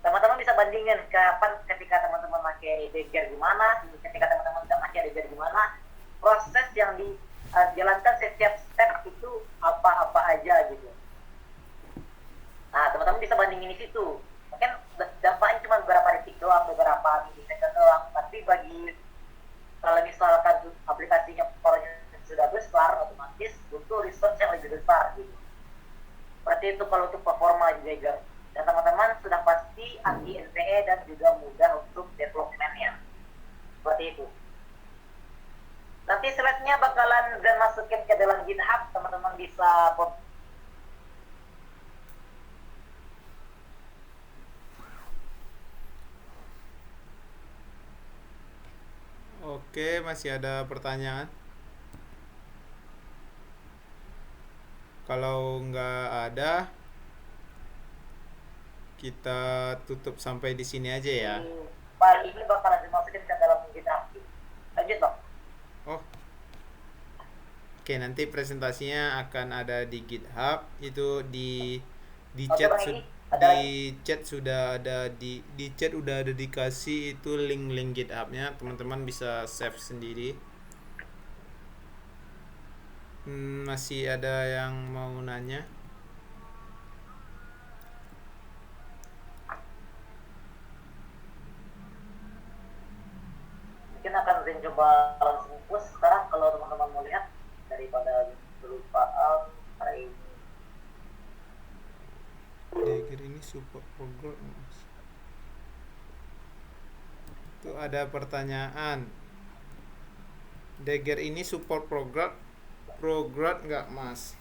Teman-teman bisa bandingin kapan ketika teman-teman pakai Dagger gimana, ketika teman-teman nggak pakai Dagger gimana, proses yang dijalankan setiap step itu apa-apa aja gitu. Nah, teman-teman bisa bandingin di situ. Mungkin dampaknya cuma beberapa detik doang, beberapa milisecond doang, tapi bagi kalau misalkan aplikasinya powernya sudah besar, otomatis butuh resource yang lebih besar gitu. Seperti itu kalau untuk performa di Dagger. Dan teman-teman sudah pasti anti NPE dan juga mudah untuk development-nya. Seperti itu. Nanti slide-nya bakalan Zen masukin ke dalam GitHub, teman-teman bisa Oke, masih ada pertanyaan? Kalau nggak ada, kita tutup sampai di sini aja ya. File ini bakalan dimasukin ke dalam GitHub. Lanjut Bang. Oh, oke, nanti presentasinya akan ada di GitHub. Itu di Oke, chat Bang, ini ada lagi. di chat udah ada dikasih itu link GitHub-nya. Teman-teman bisa save sendiri. Masih ada yang mau nanya? Mungkin akan Zen coba langsung push sekarang kalau teman-teman mau lihat daripada kelupaan hari ini. Dagger ini support program, Mas. Itu ada pertanyaan. Dagger ini support program nggak, Mas?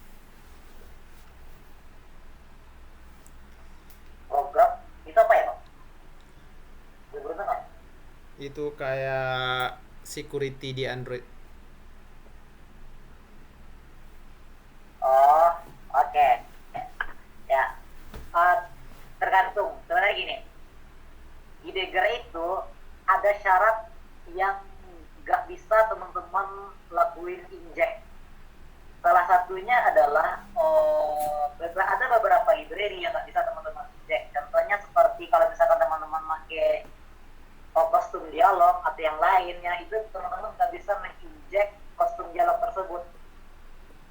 Program itu apa ya Bang? Belum nggak? Itu kayak security di Android. Oh, oke. Ya, tergantung. Sebenarnya gini, di Dagger itu ada syarat yang nggak bisa teman-teman lakuin inject. Salah satunya adalah ada beberapa library yang nggak bisa teman-teman inject. atau yang lainnya, itu teman-teman nggak bisa menginjek kostum dialog tersebut.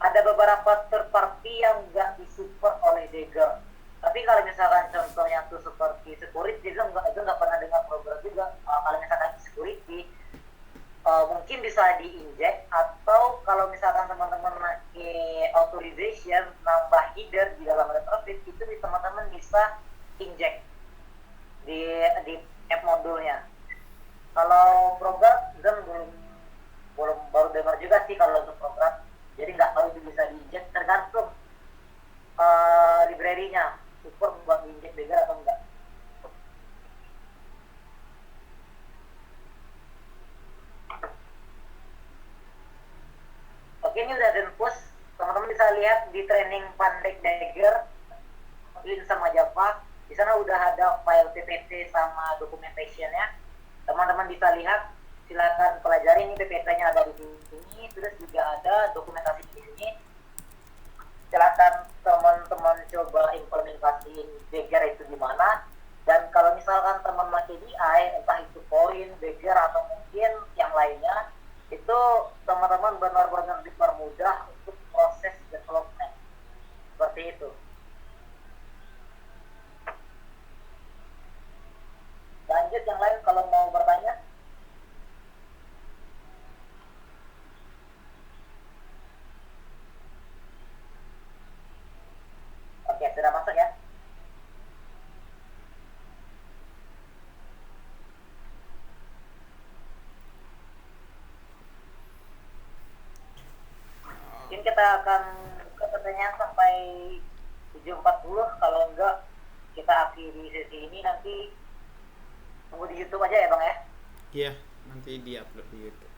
Ada beberapa third party yang nggak disupport oleh Dagger. Tapi kalau misalkan contohnya tuh seperti security, juga nggak pernah dengar program juga. Kalau misalkan security, mungkin bisa diinjek, atau kalau misalkan teman-teman pakai authorization nambah header di dalam retrofit, itu teman-teman bisa injek di app modulnya. Kalau program belum baru dengar juga sih kalau untuk program, jadi nggak tahu itu bisa diinjek, tergantung library-nya support buat diinjek Dagger atau enggak. Oke, ini udah push. Teman-teman bisa lihat di training Pandek Dagger link sama Java. Di sana udah ada file PPT sama documentation-nya. Teman-teman bisa lihat, silakan pelajari. Ini PPT-nya ada di sini, terus juga ada dokumentasi di sini. Silakan teman-teman coba implementasiin Dagger itu di mana. Dan kalau misalkan teman pakai DI, entah itu Point, Dagger atau mungkin yang lainnya, itu teman-teman benar-benar dipermudah untuk proses development. Seperti itu. Lanjut yang lain kalau mau bertanya. Oke, sudah masuk ya. Mungkin kita akan buka pertanyaan sampai 7.40. Kalau enggak, kita akhiri sesi ini, nanti tunggu di YouTube aja ya Bang ya. Iya, nanti di-upload di YouTube.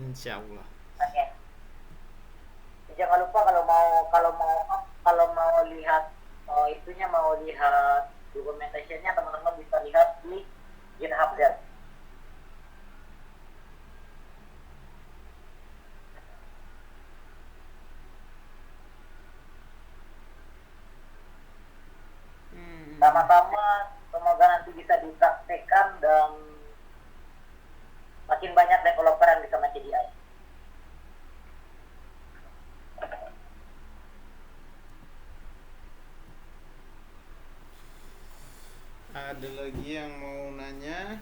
Insya Allah. Oke. Jangan lupa kalau mau lihat itunya, mau lihat documentation-nya, teman-teman bisa lihat di GitHub dan sama-sama. Semoga nanti bisa dipraktekkan dan makin banyak developer yang bisa make DI. Ada lagi yang mau nanya?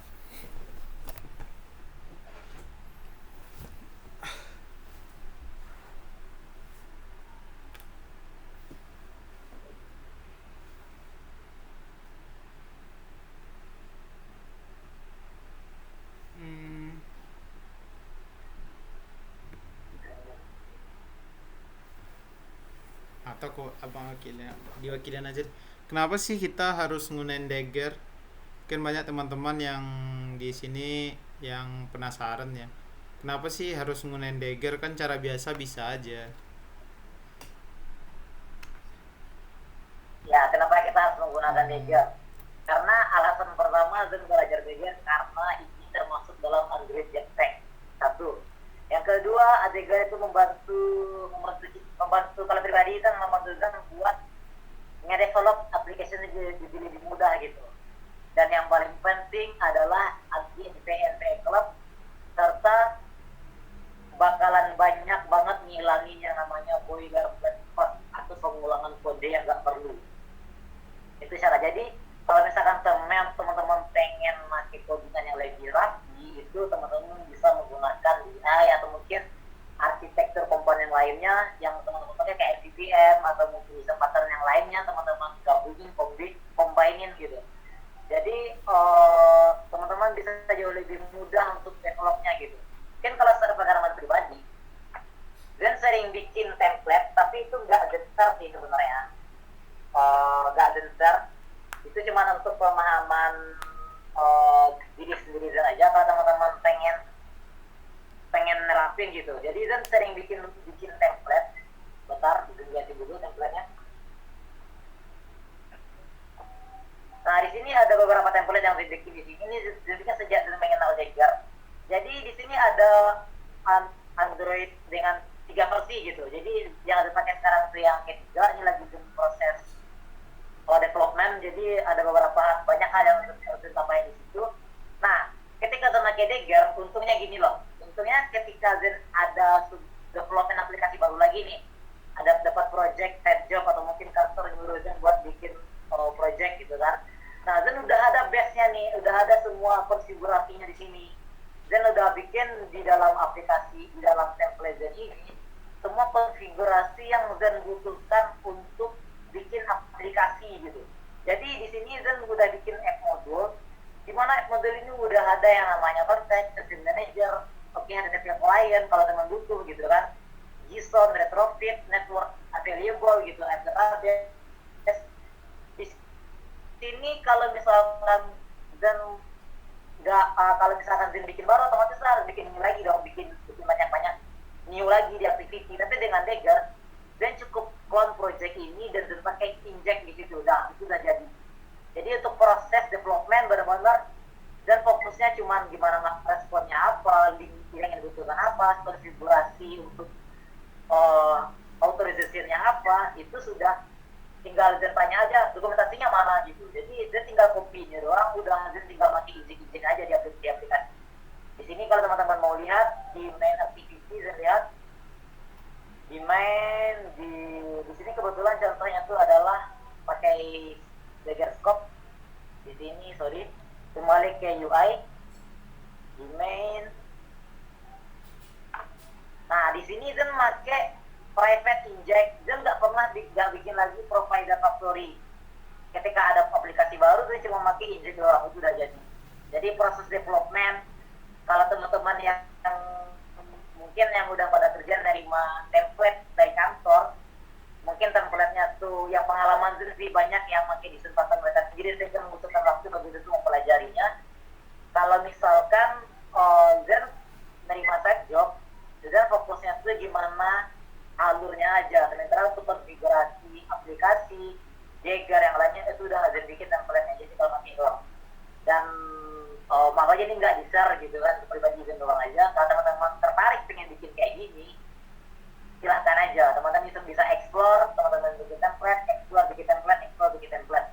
Atau kok abang diwakilin aja. Kenapa sih kita harus ngunain Dagger? Kan banyak teman-teman yang di sini yang penasaran ya. Kenapa sih harus ngunain Dagger? Kan cara biasa bisa aja. Ya, kenapa kita harus menggunakan Dagger? Karena alasan pertama Zen belajar Dagger karena ini termasuk dalam Android Jetpack. Satu. Yang kedua, Dagger itu membantu kalau pribadi kan membantu Zen buat nge-develop aplikasinya jadi lebih mudah gitu. Dan yang paling penting adalah anti NPM Club, serta bakalan banyak banget ngilangin yang namanya boilerplate code atau pengulangan kode yang nggak perlu. Itu cara. Jadi kalau misalkan teman-teman pengen pakai codingan yang lebih rapi, itu teman-teman bisa menggunakan DI atau mungkin arsitektur komponen lainnya yang teman-teman pakai kayak VPM atau mungkin bisa pattern yang lainnya, teman-teman gabungin, combine gitu. Jadi teman-teman bisa jauh lebih mudah untuk developnya gitu. Kan kalau secara pengalaman pribadi, Zen sering bikin template, tapi itu nggak gencar sih sebenarnya. Nggak gencar. Itu cuma untuk pemahaman diri sendiri Zen aja. Kalau teman-teman pengen nerapin gitu. Jadi Zen sering bikin template. Bentar, dilihatin dulu template-nya. Nah, di sini ada beberapa template yang dibikin di sini. Ini dibikin sejak Zen mengenal Dagger. Jadi di sini ada Android dengan 3 versi gitu. Jadi yang ada pakai sekarang itu yang ketiga, ini lagi proses development. Jadi ada banyak hal yang harus ditambahin di situ. Nah, ketika memakai Dagger untuk gini loh, untungnya ketika Zen ada development aplikasi baru lagi nih, ada dapat project head job atau mungkin kantor nyuruh Zen buat bikin project gitu kan. Nah, Zen udah ada base-nya nih, udah ada semua konfigurasinya di sini. Zen udah bikin di dalam aplikasi, di dalam template Zen ini, semua konfigurasi yang Zen butuhkan untuk bikin aplikasi gitu. Jadi di sini Zen udah bikin app module, di mana app module ini udah ada yang namanya contact, session manager, oke, ada network client kalau teman butuh gitu kan, JSON, retrofit, network available gitu, app database. Di sini kalau misalkan Zen nggak, kalau misalkan Zen bikin baru, otomatis harus bikin new lagi dong, bikin banyak-banyak new lagi di activity. Tapi dengan Dagger, Zen cukup clone project ini dan Zen pakai inject di situ, udah itu udah jadi. Jadi untuk proses development benar-benar dan fokusnya cuma gimana responnya apa, link yang dibutuhkan apa, konfigurasi untuk authorization-nya apa, itu sudah tinggal Zen tanya aja dokumentasinya mana gitu. Jadi Zen tinggal copy-nya doang, udah Zen tinggal pakai izin aja di aplikasi. Di sini kalau teman-teman mau lihat di main activity, Zen lihat di main di sini kebetulan contohnya tuh adalah pakai Dagger Scope. Di sini kembali ke UI di main. Nah, di sini Zen pakai private inject. Zen nggak pernah bikin lagi profile data factory. Ketika ada aplikasi baru, Zen cuma pakai inject doang, itu udah jadi. Jadi proses development, kalau teman-teman yang mungkin yang udah pada kerja nerima template dari kantor, mungkin template-nya tuh yang pengalaman Zen sih banyak yang pakai di kesempatan mereka sendiri. Zen kan membutuhkan waktu bagi Zen mempelajarinya. Kalau misalkan Zen nerima side job, Zen fokusnya tuh gimana alurnya aja, sementara untuk konfigurasi aplikasi Dagger yang lainnya itu udah Zen bikin template-nya, jadi kalau pakai doang. Dan makanya ini nggak di-share gitu kan, pribadi Zen doang aja. Kalau teman-teman tertarik pengen bikin kayak gini, silahkan aja, teman-teman bisa explore, teman-teman bikin template, explore bikin template.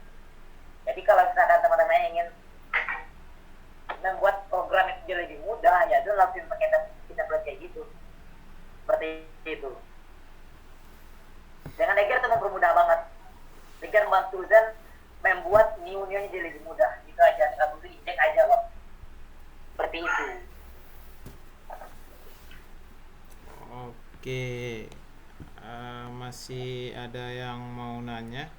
Jadi kalau misalkan teman-teman ingin membuat program itu jadi lebih mudah, ya itu langsung pakai template kayak gitu, seperti itu. Dengan Dagger itu mempermudah banget. Dagger membantu Zen membuat new-nya jadi lebih mudah. Gitu aja, nggak butuh injek aja kok. Seperti itu. Oke, masih ada yang mau nanya?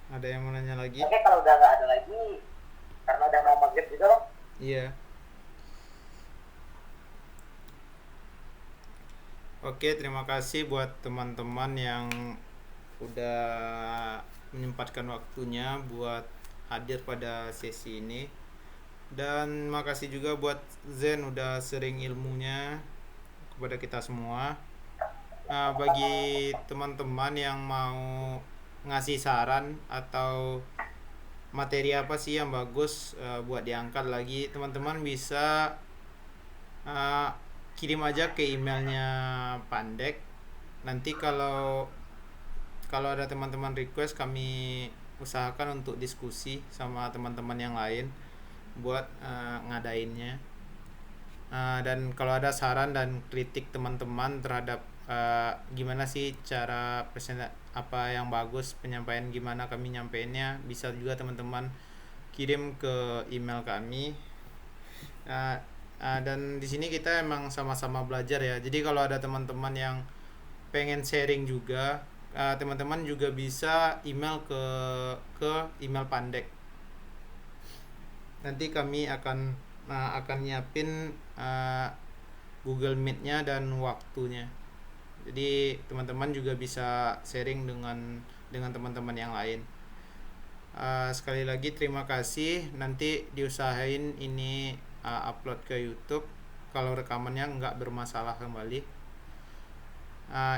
Ada yang mau nanya lagi? Oke, kalau udah nggak ada lagi, karena udah mau maghrib juga loh. Iya. Oke, terima kasih buat teman-teman yang udah menyempatkan waktunya buat hadir pada sesi ini. Dan makasih juga buat Zen udah sharing ilmunya kepada kita semua. Nah, bagi teman-teman yang mau ngasih saran atau materi apa sih yang bagus buat diangkat lagi, teman-teman bisa kirim aja ke emailnya Pandek. Nanti kalau ada teman-teman request, kami usahakan untuk diskusi sama teman-teman yang lain buat ngadainnya. Dan kalau ada saran dan kritik teman-teman terhadap gimana sih cara apa yang bagus penyampaian, gimana kami nyampeinnya, bisa juga teman-teman kirim ke email kami. Dan di sini kita emang sama-sama belajar ya. Jadi kalau ada teman-teman yang pengen sharing juga, teman-teman juga bisa email ke email Pandek. Nanti kami akan nyiapin Google Meet-nya dan waktunya. Jadi teman-teman juga bisa sharing dengan teman-teman yang lain. Sekali lagi terima kasih. Nanti diusahain ini upload ke YouTube kalau rekamannya nggak bermasalah kembali.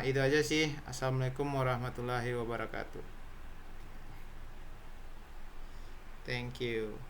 Itu aja sih. Assalamualaikum warahmatullahi wabarakatuh. Thank you.